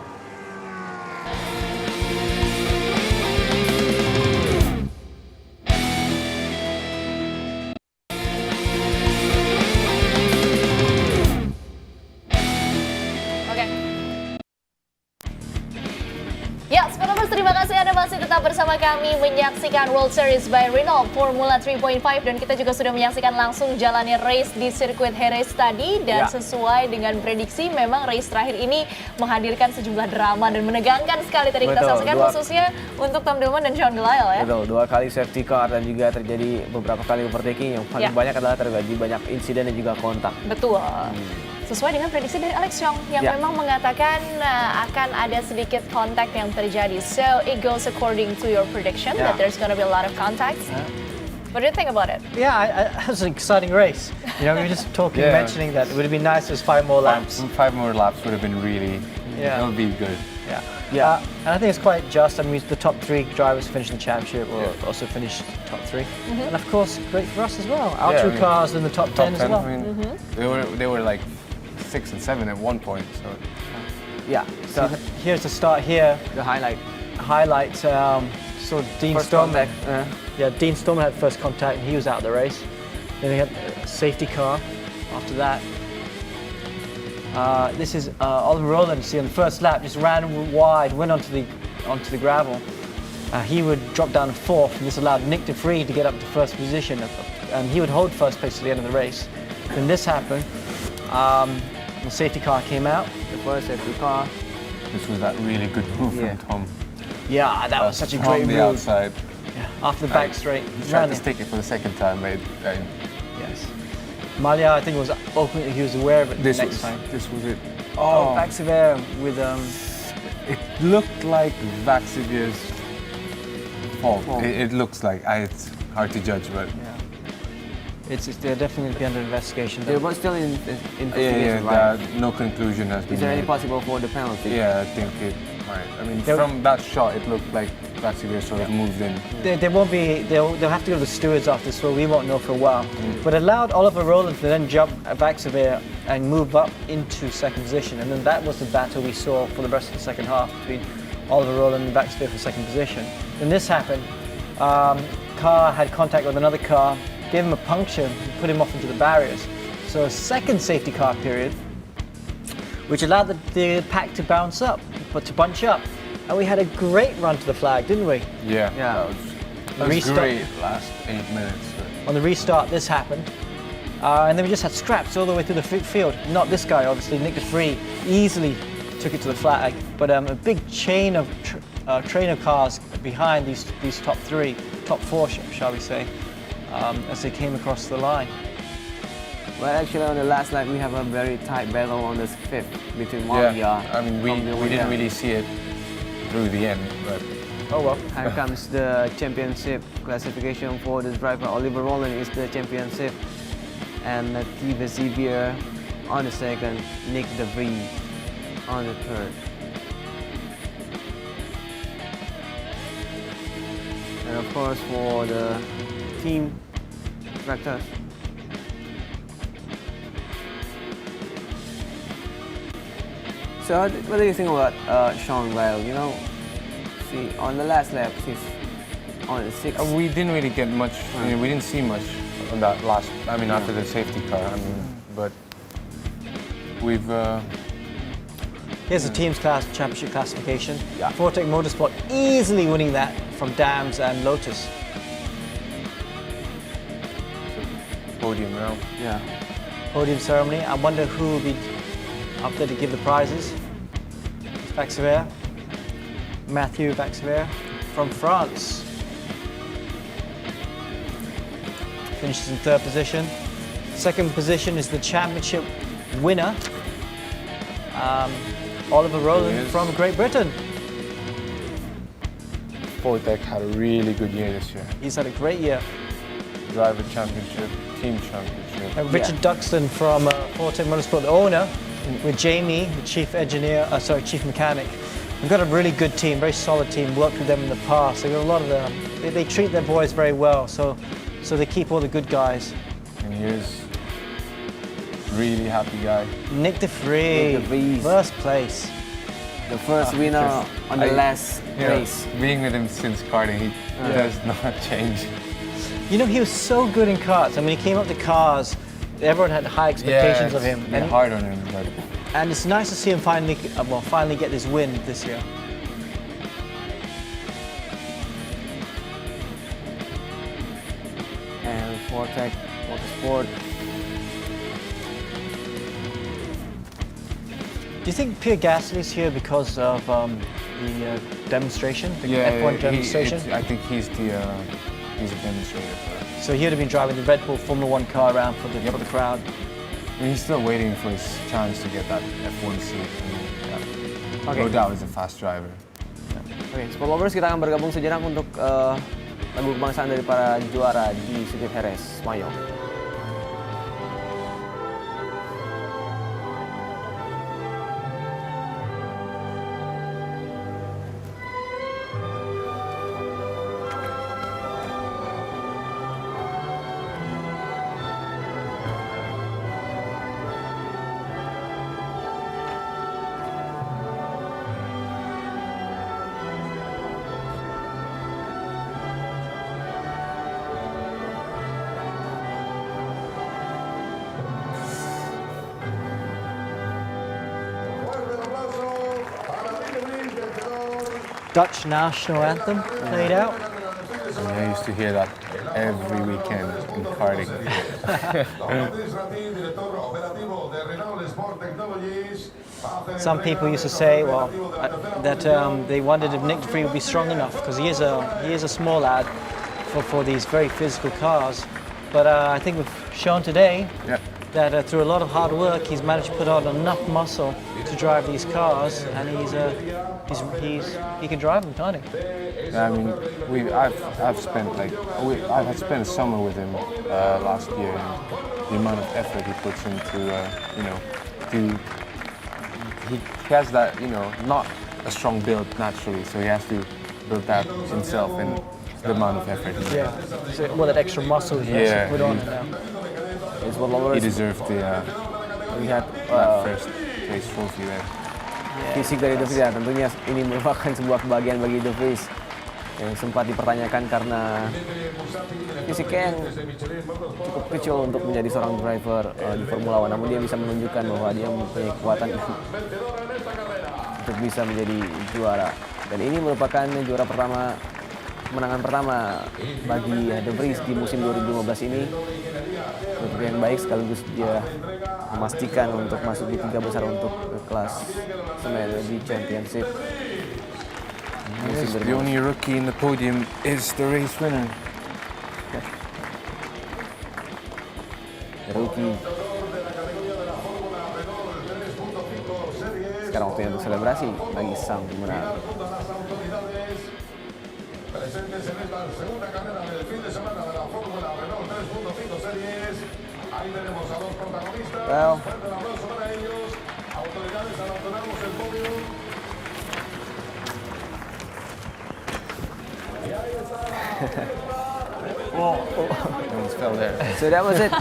Ya, Spanyol, terima kasih Anda masih tetap bersama kami menyaksikan World Series by Renault Formula 3.5 dan kita juga sudah menyaksikan langsung jalannya race di sirkuit Jerez tadi dan sesuai dengan prediksi memang race terakhir ini menghadirkan sejumlah drama dan menegangkan sekali tadi kita saksikan khususnya untuk Tom Dillman dan Gelael ya. Betul, 2 kali safety car dan juga terjadi beberapa kali overtaking yang paling banyak adalah terjadi banyak insiden dan juga kontak. Betul. Sesuai dengan prediksi dari Alex Young yang memang mengatakan akan ada sedikit kontak yang terjadi. So it goes according to your prediction that there's going to be a lot of contacts. What do you think about it? Yeah, it was an exciting race. You know, we were just talking, mentioning that it would have been nice if it was 5 more laps. 5 more laps would have been really, that would be good. And I think it's quite just. I mean, the top 3 drivers finishing the championship will also finish top 3. And of course, great for us as well. Our 2 cars in the top 10 as well. I mean, they were like 6 and 7 at one point. So Yeah. So here's the start here. The highlight. So Dean First Stormer. contact. Yeah, Dean Stormer had first contact and he was out of the race. Then we had a safety car after that. This is Oliver Rowland. See, on the first lap, just ran wide, went onto the gravel. He would drop down to fourth, and this allowed Nick De Vries to get up to first position, and he would hold first place to the end of the race. Then this happened. The safety car came out. The first safety car. This was that really good move from Tom. Yeah, that was such a great From the move. outside. Yeah, after the back straight. He tried to stick it for the second time, mate. Yes. Malia, I think, was open. He was aware of it the next time. This was it. Oh, Vaxivier with It looked like Vaxivier's fault. It looks like. It's hard to judge, but they're definitely be under investigation. They were still in investigation, right? No conclusion has been Is there any made. possible for the penalty? Yeah, I think it might. I mean, from that shot, it looked like Vaxivier sort of moved in. There won't be. They'll have to go to the stewards after, so we won't know for a while. But it allowed Oliver Rowland to then jump Vaxivier and move up into second position, and then that was the battle we saw for the rest of the second half between Oliver Rowland and Vaxivier for second position. Then this happened. Car had contact with another car, gave him a puncture, and put him off into the barriers. So a second safety car period, which allowed the pack to bounce up, but to bunch up. And we had a great run to the flag, didn't we? Yeah. That was Restart. great last 8 minutes. On the restart, this happened. And then we just had scraps all the way through the field. Not this guy, obviously. Nick De Vries easily took it to the flag. But a big chain of train of cars behind these top four, shall we say, as they came across the line. Well, actually, on the last lap, we have a very tight battle on the fifth between Malia. Yeah, I mean, we didn't really see it through the end, but... Oh well. Here comes the championship classification for the driver. Oliver Rowland is the championship. And Tiva Xavier on the second, Nick De Vries on the third. And of course, for the team tractors, so what do you think about Gelael? You know, see, on the last lap, he's on the sixth. We didn't really get much, I mean, we didn't see much on that last, I mean, after the safety car, I mean, but we've... Here's the team's championship classification. Fortec Motorsport easily winning that from Dams and Lotus. Podium now. Yeah. Podium ceremony. I wonder who will be up there to give the prizes. Vaxivier. Mathieu Vaxivier from France. Finishes in third position. Second position is the championship winner, Oliver Rowland from Great Britain. Fortec had a really good year this year. He's had a great year. Driver championship, team championship. And Richard Duxton from Fortec Motorsport, the owner, with Jamie, the chief chief mechanic. We've got a really good team, very solid team. Worked with them in the past. They've got a lot of them. They treat their boys very well, so they keep all the good guys. And here's really happy guy. Nick De Vries, first place. The first winner on the last race. Being with him since karting, he does not change. You know, he was so good in karts, and when he came up to cars, everyone had high expectations of him. And hard on him, but... And it's nice to see him finally get this win this year. And Fortec Motorsport. Do you think Pierre Gasly's here because of the demonstration, the F1 demonstration? I think he's a demonstrator for it. So he would have been driving the Red Bull Formula 1 car around for the crowd. And he's still waiting for his chance to get that F1 seat. No doubt he's a fast driver. Oke, Sport Lovers, kita akan bergabung sejenak untuk lagu kebangsaan dari para juara di sirkuit Jerez, Spanyol. Dutch national anthem played out. I mean, I used to hear that every weekend in karting. Some people used to say, well, that they wondered if Nick de Vries would be strong enough because he is a small lad for these very physical cars. But I think we've shown today that through a lot of hard work, he's managed to put on enough muscle to drive these cars, and he can drive them, can't he? I mean, I've spent a summer with him last year, and the amount of effort he puts into, he has that, not a strong build naturally, so he has to build that himself, and the amount of effort he makes. So, that extra muscle he has to put on now. He deserved the first place trophy there. Fisik dari De Vries ya, tentunya ini merupakan sebuah kebahagiaan bagi De Vries yang sempat dipertanyakan karena fisiknya yang cukup kecil untuk menjadi seorang driver di Formula One, namun dia bisa menunjukkan bahwa dia mempunyai kekuatan untuk bisa menjadi juara. Dan ini merupakan juara pertama, kemenangan pertama bagi De Vries di musim 2015 ini. Seperti yang baik, sekaligus dia memastikan untuk masuk di 3 besar untuk kelas Spanyol di Championship. Yes, the only rookie in the podium is the race winner. The rookie. Sekarang waktunya untuk selebrasi bagi sang pemenang. Presentes en esta segunda carrera del fin de semana de la Fórmula Renault 3.5 Series. Ahí tenemos a dos protagonistas. Fuerte el aplauso para ellos. Autoridades, abandonamos el podio. Y ahí está. Almost fell there. So that was it.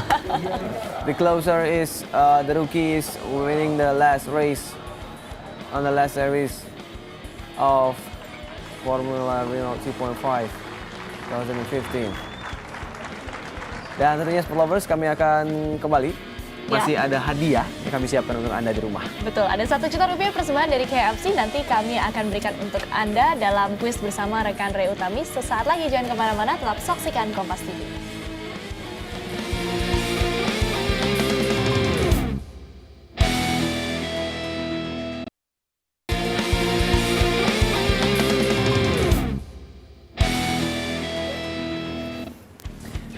The closer is the rookie is winning the last race on the last series of Formula Renault 2.5 2015. Dan tentunya Sport Lovers, kami akan kembali. Masih ada hadiah yang kami siapkan untuk Anda di rumah. Betul, ada Rp1 juta persembahan dari KFC. Nanti kami akan berikan untuk Anda dalam kuis bersama rekan Rey Utami. Sesaat lagi, jangan kemana-mana, tetap saksikan Kompas TV.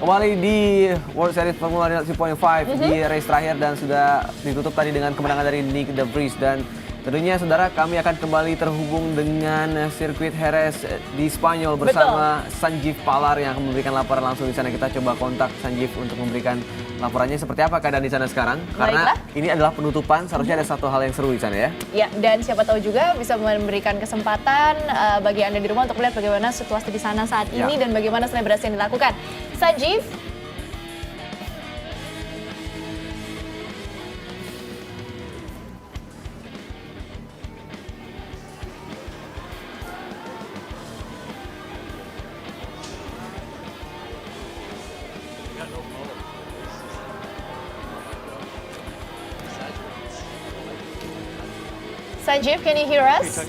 Kembali di World Series Formula Renault 2.5 di race terakhir dan sudah ditutup tadi dengan kemenangan dari Nick de Vries. Dan tentunya saudara, kami akan kembali terhubung dengan sirkuit Jerez di Spanyol bersama Sanjeev Pallar yang akan memberikan laporan langsung di sana. Kita coba kontak Sanjeev untuk memberikan laporannya seperti apa keadaan di sana sekarang. Karena ini adalah penutupan, seharusnya ada satu hal yang seru di sana ya. Ya, dan siapa tahu juga bisa memberikan kesempatan bagi Anda di rumah untuk melihat bagaimana situasi di sana saat ini dan bagaimana selebrasi yang dilakukan. Sanjeev. Sanjeev, can you hear us?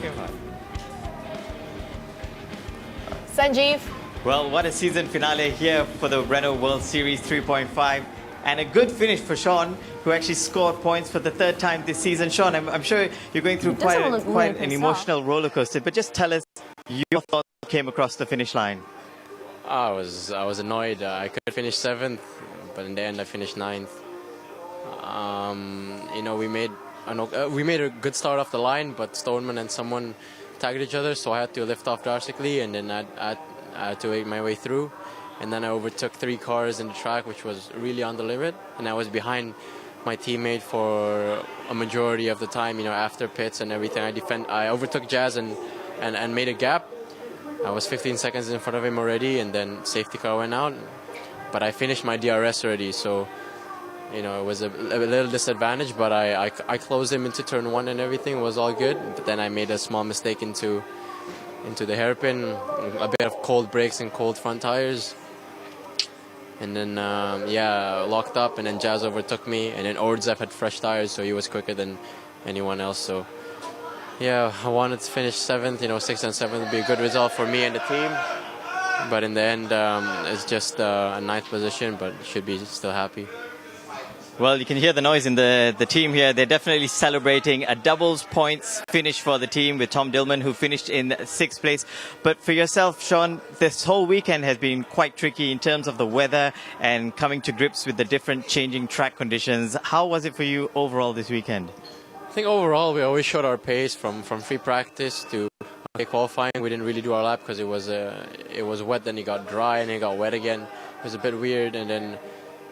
Sanjeev. Well, what a season finale here for the Renault World Series 3.5. And a good finish for Sean, who actually scored points for the third time this season. Sean, I'm sure you're going through quite an emotional roller coaster, but just tell us your thoughts came across the finish line. I was annoyed. I could finish 7th, but in the end I finished 9th. We made a good start off the line, but Stoneman and someone tagged each other, so I had to lift off drastically, and then I had to make my way through. And then I overtook 3 cars in the track, which was really on the limit, and I was behind my teammate for a majority of the time. After pits and everything, I overtook Jazz and made a gap. I was 15 seconds in front of him already, and then safety car went out. But I finished my DRS already, so it was a little disadvantage. But I closed him into turn 1 and everything was all good. But then I made a small mistake into the hairpin, a bit of cold brakes and cold front tires. And then, locked up, and then Jazz overtook me, and then Ordzef had fresh tires, so he was quicker than anyone else. So Yeah, I wanted to finish 7th. 6th and 7th would be a good result for me and the team. But in the end, it's just a 9th position, but should be still happy. Well, you can hear the noise in the team here. They're definitely celebrating a doubles points finish for the team with Tom Dillman, who finished in 6th place. But for yourself, Sean, this whole weekend has been quite tricky in terms of the weather and coming to grips with the different changing track conditions. How was it for you overall this weekend? I think overall we always showed our pace from free practice to qualifying. We didn't really do our lap because it was wet, then it got dry, and it got wet again. It was a bit weird, and then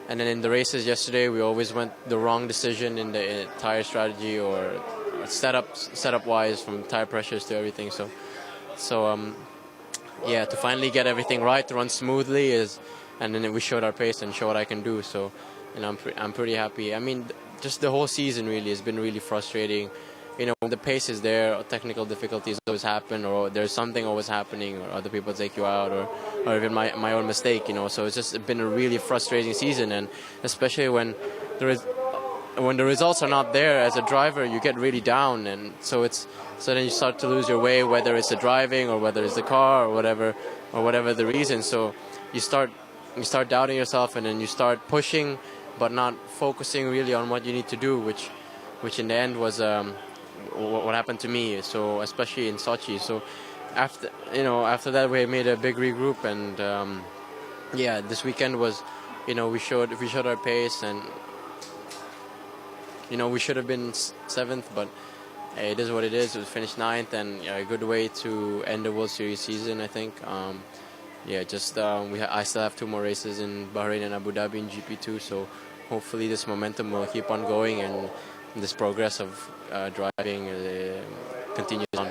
in the races yesterday, we always went the wrong decision in the tire strategy or setup wise, from tire pressures to everything. Yeah, to finally get everything right, to run smoothly and then we showed our pace and showed what I can do. So, I'm pretty happy. I mean, just the whole season really has been really frustrating. When the pace is there, technical difficulties always happen, or there's something always happening, or other people take you out, or even my own mistake, So it's just been a really frustrating season, and especially when the results are not there as a driver, you get really down, and so then you start to lose your way, whether it's the driving or whether it's the car or whatever the reason. So you start doubting yourself, and then you start pushing, but not focusing really on what you need to do, which in the end was what happened to me. So especially in Sochi. So after that we made a big regroup, and yeah, this weekend was, we showed our pace, and we should have been 7th, but it is what it is. We finished 9th, and a good way to end the World Series season, I think. Yeah, just I still have 2 more races in Bahrain and Abu Dhabi in GP2, so hopefully this momentum will keep on going, and this progress of driving continues on.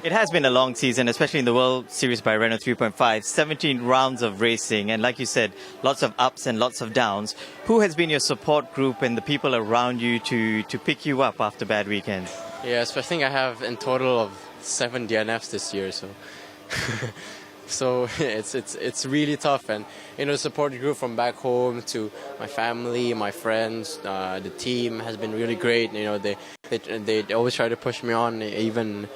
It has been a long season, especially in the World Series by Renault 3.5, 17 rounds of racing, and like you said, lots of ups and lots of downs. Who has been your support group and the people around you to pick you up after bad weekends? Yes, I think I have in total of 7 DNFs this year, so so it's really tough. And the support group from back home to my family, my friends, the team has been really great. They always try to push me on, even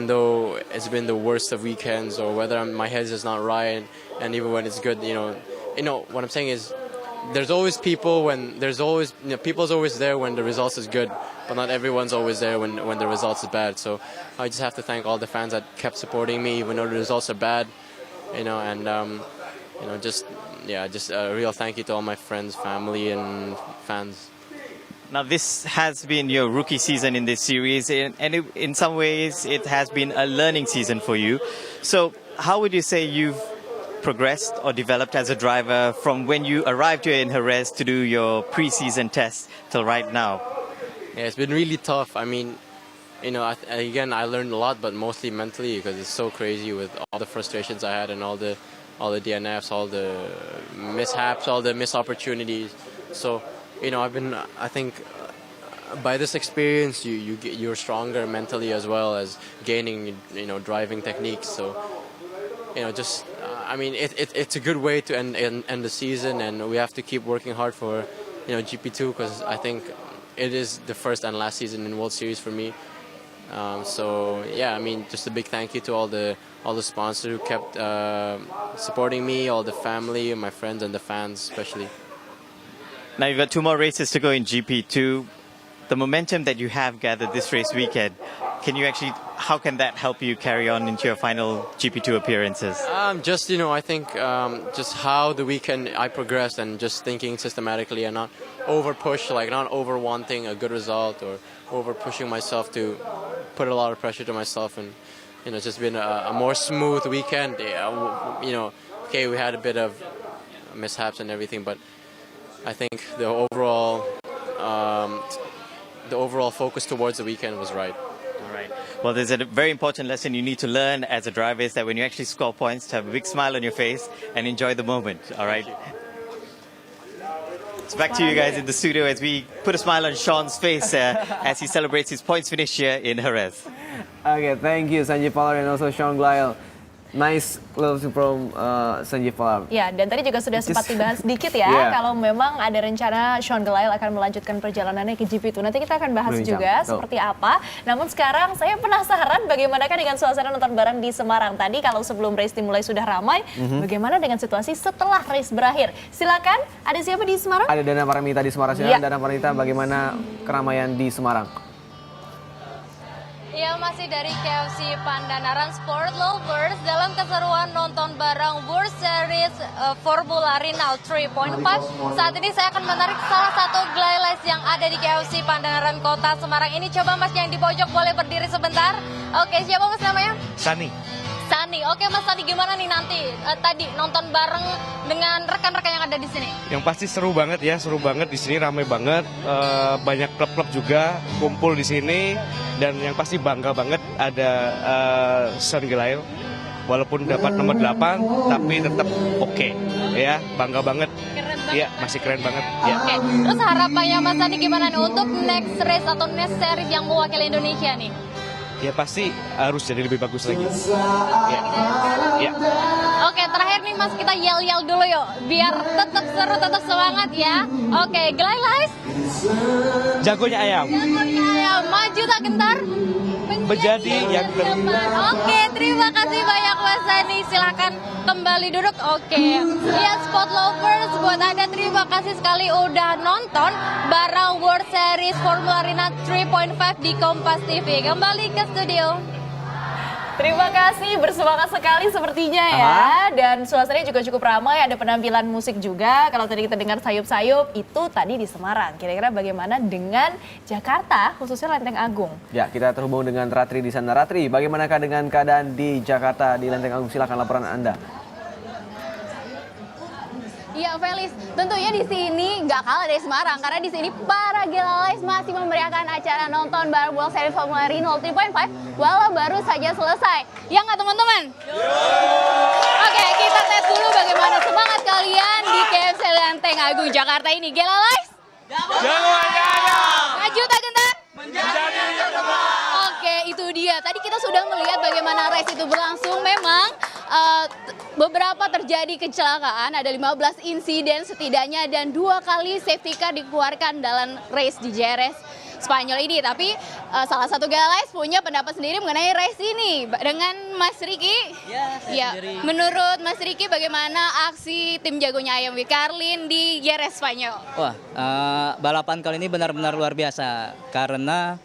though it's been the worst of weekends, or whether my head is not right, and even when it's good. What I'm saying is, there's always people people's always there when the results is good, but not everyone's always there when the results is bad. So I just have to thank all the fans that kept supporting me even though the results are bad, and just a real thank you to all my friends, family, and fans. Now, this has been your rookie season in this series, and in some ways it has been a learning season for you. So how would you say you've progressed or developed as a driver from when you arrived here in Jerez to do your pre-season tests till right now? Yeah, it's been really tough. I mean, again, I learned a lot, but mostly mentally, because it's so crazy with all the frustrations I had and all the DNFs, all the mishaps, all the missed opportunities. So, I think by this experience, you're stronger mentally as well as gaining, driving techniques. So, it's a good way to end the season, and we have to keep working hard for, GP2, because I think it is the first and last season in World Series for me. So yeah, just a big thank you to all the sponsors who kept supporting me, all the family, my friends, and the fans especially. Now you've got 2 more races to go in GP2. The momentum that you have gathered this race weekend, how can that help you carry on into your final GP2 appearances? I think just how the weekend I progressed, and just thinking systematically and not over push, not over wanting a good result or over pushing myself to put a lot of pressure to myself, and it's just been a more smooth weekend. Okay, we had a bit of mishaps and everything, but I think the overall focus towards the weekend was right. All right. Well, there's a very important lesson you need to learn as a driver, is that when you actually score points, to have a big smile on your face and enjoy the moment. All right. It's back to you guys in the studio as we put a smile on Sean's face as he celebrates his points finish here in Jerez. Okay, thank you, Sanjeev Pollard, and also Sean Gelael. Nice close from Sanjeev Pallar. Ya, dan tadi juga sudah sempat dibahas sedikit ya, kalau memang ada rencana Gelael akan melanjutkan perjalanannya ke GP itu. Nanti kita akan bahas juga seperti apa. Namun sekarang saya penasaran bagaimanakah dengan suasana nonton bareng di Semarang. Tadi kalau sebelum race dimulai sudah ramai, bagaimana dengan situasi setelah race berakhir? Silakan, ada siapa di Semarang? Ada Dana Paramita di Semarang. Silakan Dana Paramita, bagaimana keramaian di Semarang? Ya, masih dari KFC Pandanaran Sport Lovers dalam keseruan nonton bareng World Series Formula Renault 3.5. Saat ini saya akan menarik salah satu Gelael yang ada di KFC Pandanaran Kota Semarang ini. Coba Mas yang di pojok boleh berdiri sebentar. Oke, siapa Mas namanya? Sani. Sani. Oke Mas Sani, gimana nih nanti tadi nonton bareng dengan rekan-rekan yang ada di sini? Yang pasti seru banget ya, seru banget di sini, ramai banget, banyak klub-klub juga kumpul di sini, dan yang pasti bangga banget ada Gelael. Walaupun dapat nomor 8, tapi tetap oke, ya, bangga banget. Keren banget. Iya, masih keren banget. Ya. Oke, terus harapannya Mas Sani gimana nih untuk next race atau next series yang mewakili Indonesia nih? Ya pasti harus jadi lebih bagus lagi. Ya. Ya. Oke, terakhir nih Mas, kita yel-yel dulu yuk, biar tetap seru, tetap semangat ya. Oke, Gelael. Jagonya ayam. Jagonya ayam, maju tak gentar? Menjadi yang terbaik. Oke, terima kasih banyak Mas Sani. Silakan kembali duduk. Oke, ya Sport Lovers, buat Anda terima kasih sekali udah nonton bareng World Series Formula Renault 3.5 di KompasTV. Kembali ke studio. Terima kasih, bersemangat sekali sepertinya ya. Dan suasananya juga cukup ramai, ada penampilan musik juga. Kalau tadi kita dengar sayup-sayup, itu tadi di Semarang. Kira-kira bagaimana dengan Jakarta, khususnya Lenteng Agung? Ya, kita terhubung dengan Ratri di sana. Ratri, bagaimanakah dengan keadaan di Jakarta, di Lenteng Agung? Silakan laporan Anda. Iya, Felis, tentunya di sini nggak kalah dari Semarang karena di sini para Gelael masih memeriahkan acara nonton bareng World Series Formula Renault 3.5 walau baru saja selesai. Ya nggak teman-teman? Oke, kita tes dulu bagaimana semangat kalian di KFC Lenteng Agung Jakarta ini. Gelael? Maju tak gentar? Menjadi yang terbaik. Oke, itu dia. Tadi kita sudah melihat bagaimana race itu berlangsung. Memang beberapa terjadi kecelakaan, ada 15 insiden setidaknya dan 2 kali safety car dikeluarkan dalam race di Jerez, Spanyol ini. Tapi salah satu Gelael punya pendapat sendiri mengenai race ini dengan Mas Riki. Ya, menurut Mas Riki bagaimana aksi tim jagonya Ayam Carlin di Jerez, Spanyol? Wah, balapan kali ini benar-benar luar biasa karena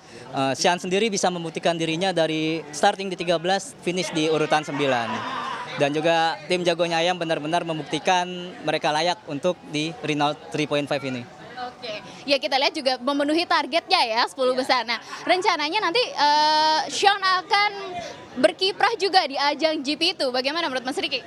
Sean sendiri bisa membuktikan dirinya dari starting di 13, finish di urutan 9. Dan juga tim jagonya Ayam benar-benar membuktikan mereka layak untuk di Renault 3.5 ini. Oke, ya kita lihat juga memenuhi targetnya ya 10 besar. Nah, rencananya nanti Sean akan berkiprah juga di ajang GP itu. Bagaimana menurut Mas Riki?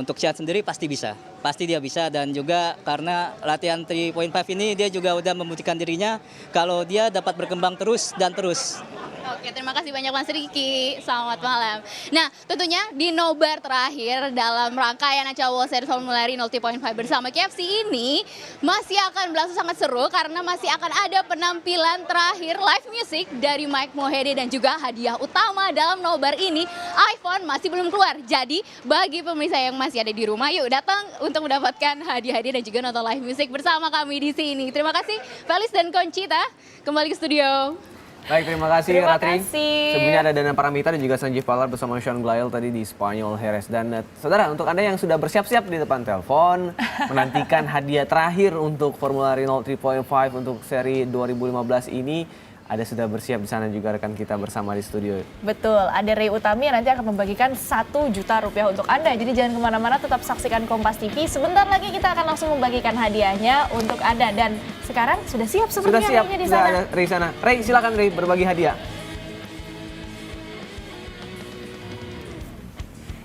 Untuk Sean sendiri pasti bisa. Pasti dia bisa, dan juga karena latihan 3.5 ini dia juga udah membuktikan dirinya kalau dia dapat berkembang terus dan terus. Oke, terima kasih banyak Mas Riki. Selamat malam. Nah, tentunya di nobar terakhir dalam rangkaian acara World Series Formula Renault 3.5 bersama KFC ini masih akan berlangsung sangat seru karena masih akan ada penampilan terakhir live music dari Mike Mohede dan juga hadiah utama dalam nobar ini, iPhone masih belum keluar. Jadi, bagi pemirsa yang masih ada di rumah, yuk datang untuk mendapatkan hadiah-hadiah dan juga nonton live music bersama kami di sini. Terima kasih Felis dan Conchita. Kembali ke studio. Baik, terima kasih Ratri. Sebelumnya ada Dana Paramita dan juga Sanjeev Pallar bersama Gelael tadi di Spanyol, Jerez. Dan saudara, untuk Anda yang sudah bersiap-siap di depan telepon, menantikan hadiah terakhir untuk Formula Renault 3.5 untuk seri 2015 ini, ada sudah bersiap di sana juga rekan kita bersama di studio. Betul, ada Rey Utami yang nanti akan membagikan Rp1 juta untuk Anda. Jadi jangan kemana-mana, tetap saksikan Kompas TV. Sebentar lagi kita akan langsung membagikan hadiahnya untuk Anda. Dan sekarang sudah siap sepertinya Rey-nya di sana. Sudah ada Rey sana. Rey, silakan Rey berbagi hadiah.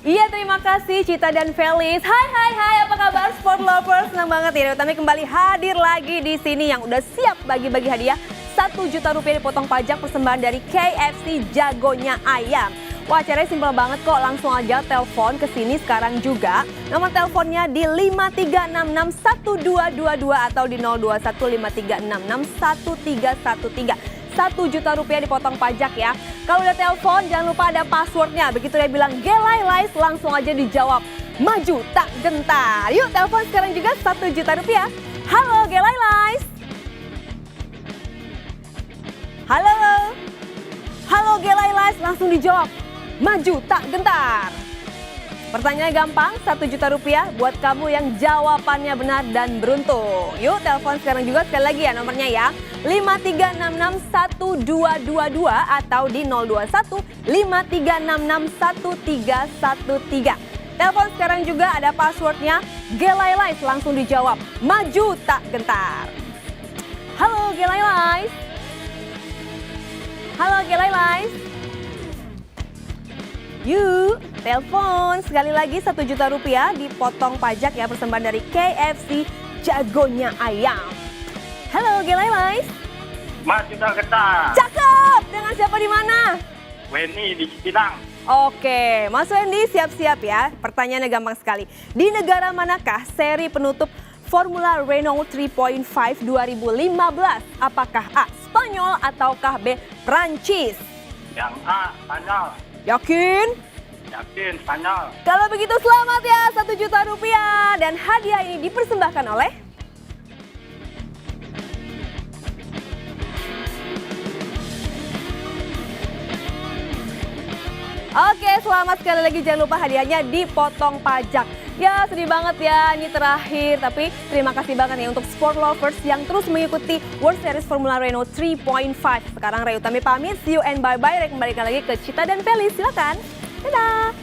Iya, terima kasih Cita dan Felis. Hai, apa kabar Sport Lovers? Senang banget ya, Rey Utami kembali hadir lagi di sini yang udah siap bagi-bagi hadiah. Rp1 juta dipotong pajak persembahan dari KFC Jagonya Ayam. Wah, caranya simpel banget kok, langsung aja telepon ke sini sekarang juga. Nomor teleponnya di 53661222 atau di 02153661313. Rp1 juta dipotong pajak ya. Kalau udah telepon jangan lupa ada passwordnya. Begitu dia bilang Gelael langsung aja dijawab. Maju tak gentar. Yuk telepon sekarang juga Rp1 juta. Halo Gelael. Halo. Halo Gelael, langsung dijawab. Maju tak gentar. Pertanyaannya gampang, Rp1 juta buat kamu yang jawabannya benar dan beruntung. Yuk telepon sekarang juga, sekali lagi ya nomornya ya. 53661222 atau di 021 53661313. Telepon sekarang juga ada passwordnya Gelael, langsung dijawab. Maju tak gentar. Halo Gelael. Halo Gelael. Yuk, telepon sekali lagi Rp1 juta dipotong pajak ya, persembahan dari KFC jagonya ayam. Halo Gelael. Maju tak gentar. Cakep. Dengan siapa di mana? Weni di Cipinang. Oke, Mas Wendy siap-siap ya. Pertanyaannya gampang sekali. Di negara manakah seri penutup Formula Renault 3.5 2015? Apakah A. Spanyol ataukah B. Prancis? Yang A, Spanyol. Yakin? Yakin, Spanyol. Kalau begitu selamat ya, Rp1 juta dan hadiah ini dipersembahkan oleh Oke, selamat sekali lagi, jangan lupa hadiahnya dipotong pajak. Ya sedih banget ya, ini terakhir. Tapi terima kasih banget nih untuk sport lovers yang terus mengikuti World Series Formula Renault 3.5. Sekarang Ray Utami pamit, see you and bye-bye. Ray kembalikan lagi ke Cita dan Feli, silakan. Dadah.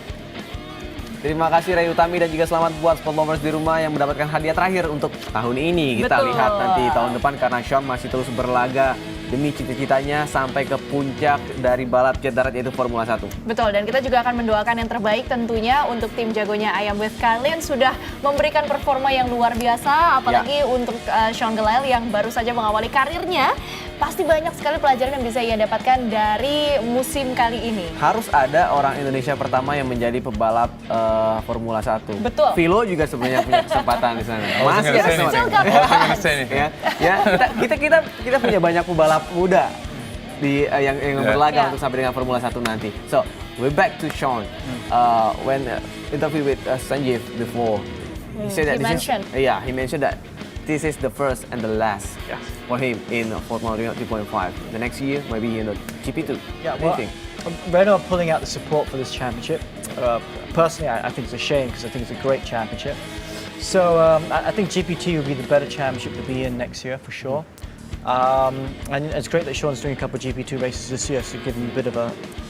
Terima kasih Ray Utami dan juga selamat buat sport lovers di rumah yang mendapatkan hadiah terakhir untuk tahun ini. Kita lihat nanti tahun depan karena Sean masih terus berlaga demi cita-citanya sampai ke puncak dari balap jet darat yaitu Formula 1. Betul, dan kita juga akan mendoakan yang terbaik tentunya untuk tim jagonya Ayam with Carlin sudah memberikan performa yang luar biasa, apalagi untuk Sean Gelael yang baru saja mengawali karirnya. Pasti banyak sekali pelajaran yang bisa ia dapatkan dari musim kali ini. Harus Ada orang Indonesia pertama yang menjadi pebalap Formula 1. Betul. Vilo juga sebenarnya punya kesempatan di sana. Masih ada kita punya banyak pebalap muda di yang berlaga untuk sampai dengan Formula 1 nanti. So, we're back to Sean. When interview with Sanjeev before, he said that he mentioned that this is the first and the last for him in Formula Renault 3.5. The next year, maybe in the GP2. Yeah, well, Renault pulling out the support for this championship. Personally, I think it's a shame because I think it's a great championship. So I think GP2 will be the better championship to be in next year for sure. And it's great that Sean's doing a couple of GP2 races this year, so give him a bit of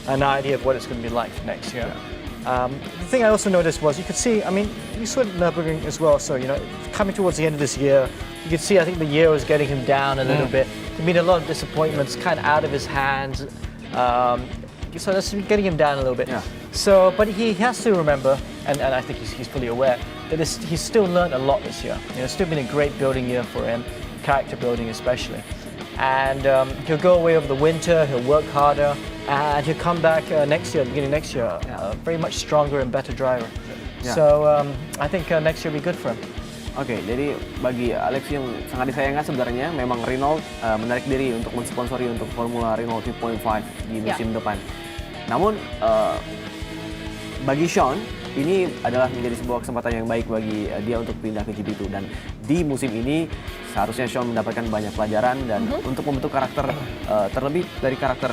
an idea of what it's going to be like for next year. The thing I also noticed was you could see, I mean, you saw it in Nürburgring as well, so, you know, coming towards the end of this year, you could see, I think the year was getting him down a little bit. There'd been a lot of disappointments kind of out of his hands. So that's getting him down a little bit. So, but he has to remember, and I think he's fully aware, that he's still learned a lot this year. You know, it's still been a great building year for him, character building especially. And he'll go away over the winter, he'll work harder, and he'll come back next year, beginning next year, very much stronger and better driver. So I think next year will be good for him. Oke, jadi bagi Alex yang sangat disayangkan sebenarnya memang Renault menarik diri untuk mensponsori untuk Formula Renault 3.5 di musim depan. Namun bagi Sean ini adalah menjadi sebuah kesempatan yang baik bagi dia untuk pindah ke GP2 dan di musim ini seharusnya Sean mendapatkan banyak pelajaran dan untuk membentuk karakter terlebih dari karakter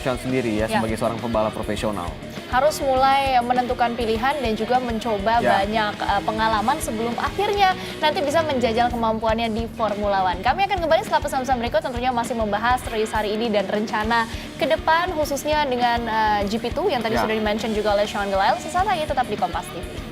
Sean sendiri ya sebagai seorang pembalap profesional. Harus mulai menentukan pilihan dan juga mencoba banyak pengalaman sebelum akhirnya nanti bisa menjajal kemampuannya di Formula One. Kami akan kembali setelah pesan-pesan berikut, tentunya masih membahas race hari ini dan rencana ke depan khususnya dengan GP2 yang tadi sudah di-mention juga oleh Sean Gelael. Sesaat lagi tetap di Kompas TV.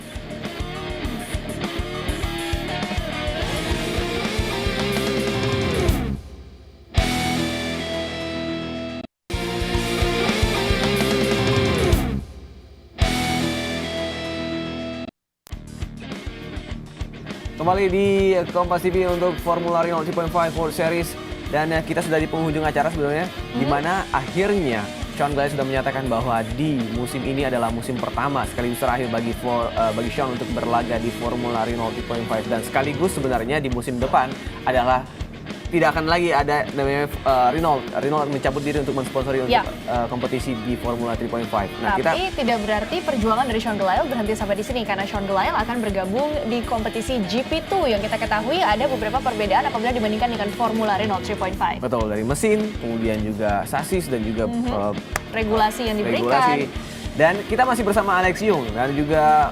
Kembali di Kompas TV untuk Formula Renault 3.5 World Series dan kita sudah di penghujung acara sebenarnya di mana akhirnya Sean Gelael sudah menyatakan bahwa di musim ini adalah musim pertama sekaligus terakhir bagi Sean untuk berlaga di Formula Renault 3.5 dan sekaligus sebenarnya di musim depan adalah tidak akan lagi ada namanya Renault. Renault mencabut diri untuk mensponsori untuk kompetisi di Formula 3.5. Nah, tapi tidak berarti perjuangan dari Sean Gelael berhenti sampai di sini karena Sean Gelael akan bergabung di kompetisi GP2 yang kita ketahui ada beberapa perbedaan apabila dibandingkan dengan Formula Renault 3.5. Betul, dari mesin, kemudian juga sasis dan juga regulasi yang diberikan. Dan kita masih bersama Alex Yung dan juga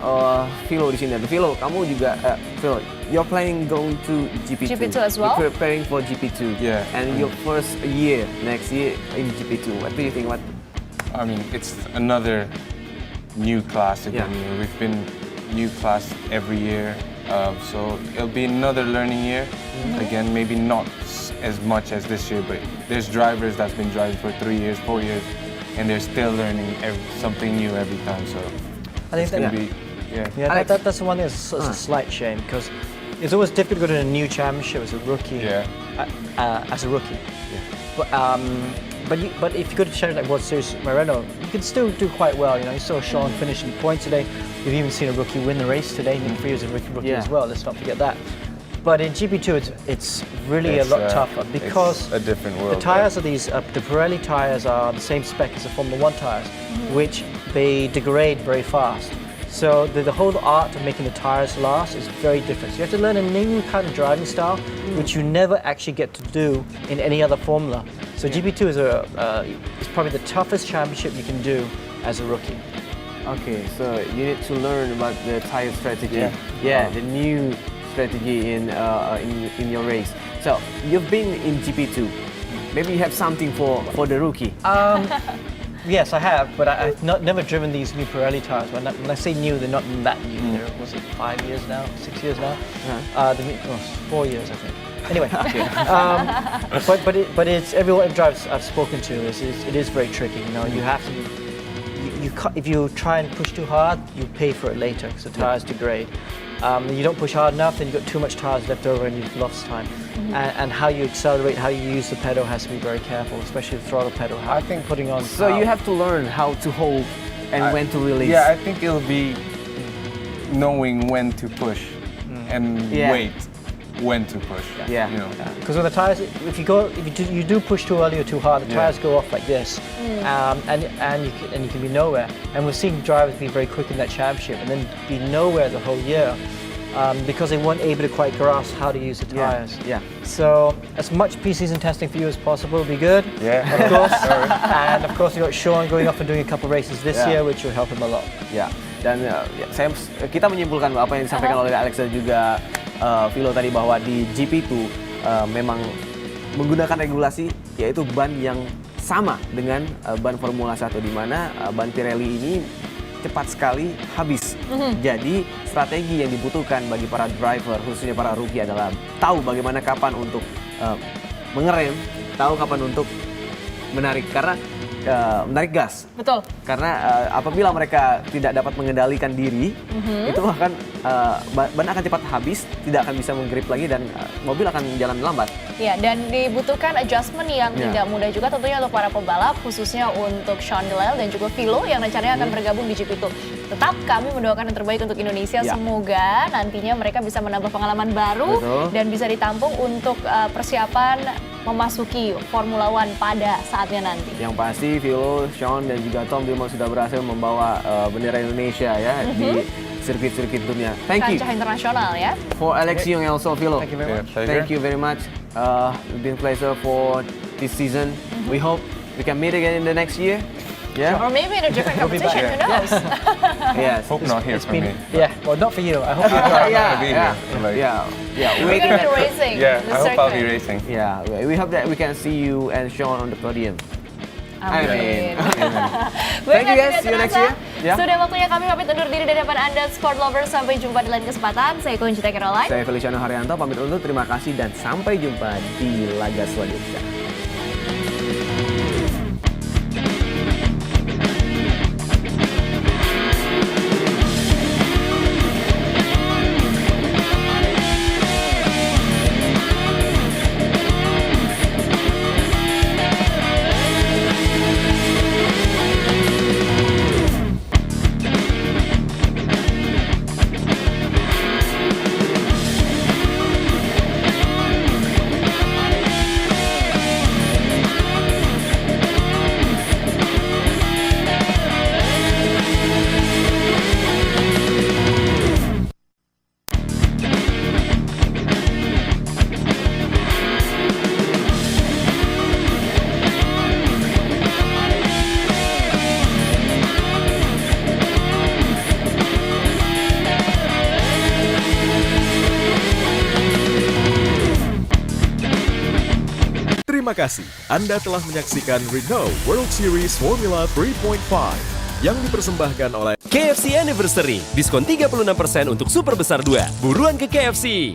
Philo di sini. Dan Philo, kamu juga Philo, you're planning going to GP2. GP2 as well? You're preparing for GP2. Yeah. And your first year next year in GP2. What do you think? I mean, it's another new class again. Yeah. We've been new class every year, so it'll be another learning year. Again, maybe not as much as this year, but there's drivers that's been driving for 3 years, 4 years. And they're still learning something new every time. So I think it's going to be, that's the one thing that's a slight shame because it's always difficult to go to a new championship as a rookie. Yeah. As a rookie. Yeah. But if you go to champions like World Series Renault, you can still do quite well. You know, you saw Sean finishing points today. You've even seen a rookie win the race today. Nick Free was a rookie as well. Let's not forget that. But in GP2, it's really a lot tougher because it's a different world. The tires are these, the Pirelli tires are the same spec as the Formula 1 tires, which they degrade very fast. So the whole art of making the tires last is very different. So you have to learn a new kind of driving style, which you never actually get to do in any other Formula. So GP2 is probably the toughest championship you can do as a rookie. Okay, so you need to learn about the tire strategy. The new strategy in your race. So you've been in GP2. Maybe you have something for the rookie. Yes, I have, but I've never driven these new Pirelli tires. When I say new, they're not that new. They're, was it 5 years now, 6 years now? 4 years, I think. Anyway, but it's every driver I've spoken to it is very tricky. You know, you have to. If you try and push too hard, you pay for it later because the tires degrade. You don't push hard enough, then you've got too much tires left over and you've lost time. And how you accelerate, how you use the pedal has to be very careful, especially the throttle pedal. I think putting on. So you have to learn how to hold and when to release. Yeah, I think it'll be knowing when to push and wait when to push. Yeah. You know. Because with the tires, if you do push too early or too hard, the tires go off like this, and you can be nowhere. And we've seen drivers be very quick in that championship and then be nowhere the whole year. Because they weren't able to quite grasp how to use the tires. Yeah. So as much pre-season testing for you as possible would be good. Yeah. Of course. And of course you got Sean going off and doing a couple of races this year, which will help him a lot. Ya. Dan kita menyimpulkan apa yang disampaikan oleh Alex dan juga Philo tadi bahwa di GP2 memang menggunakan regulasi yaitu ban yang sama dengan ban Formula 1 di mana ban Pirelli ini cepat sekali habis. Jadi strategi yang dibutuhkan bagi para driver, khususnya para rookie adalah tahu bagaimana kapan untuk mengerem, tahu kapan untuk menarik menarik gas. Betul. Karena apabila mereka tidak dapat mengendalikan diri, itu akan ban akan cepat habis, tidak akan bisa menggrip lagi dan mobil akan jalan lambat. Ya, dan dibutuhkan adjustment yang tidak mudah juga tentunya untuk para pembalap, khususnya untuk Sean Gelael dan juga Philo yang rencananya akan bergabung di GP2. Tetap kami mendoakan yang terbaik untuk Indonesia. Semoga nantinya mereka bisa menambah pengalaman baru dan bisa ditampung untuk persiapan memasuki Formula One pada saatnya nanti. Yang pasti Philo, Sean dan juga Tom Dilman sudah berhasil membawa bendera Indonesia ya di sirkuit-sirkuit dunia. Thank you. Kancah internasional ya. For Alex Yung and also Philo. Thank you very much. Thank you very much. It's been a pleasure for this season. We hope we can meet again in the next year. Yeah. Or maybe in a different competition, who knows? Yes. Hope not here for me. Yeah, well, not for you. I hope you're We're going to be racing. Yeah, I hope I'll be racing. Yeah, we hope that we can see you and Sean on the podium. Amin. Thank you guys, see you next year. Sudah waktunya kami pamit undur diri dari depan Anda Sport Lovers. Sampai jumpa di lain kesempatan. Saya Kunjita Caroline. Saya Feliciano Haryanto pamit undur. Terima kasih dan sampai jumpa di laga selanjutnya. Terima kasih Anda telah menyaksikan Renault World Series Formula 3.5 yang dipersembahkan oleh KFC Anniversary, diskon 36% untuk super besar 2. Buruan ke KFC!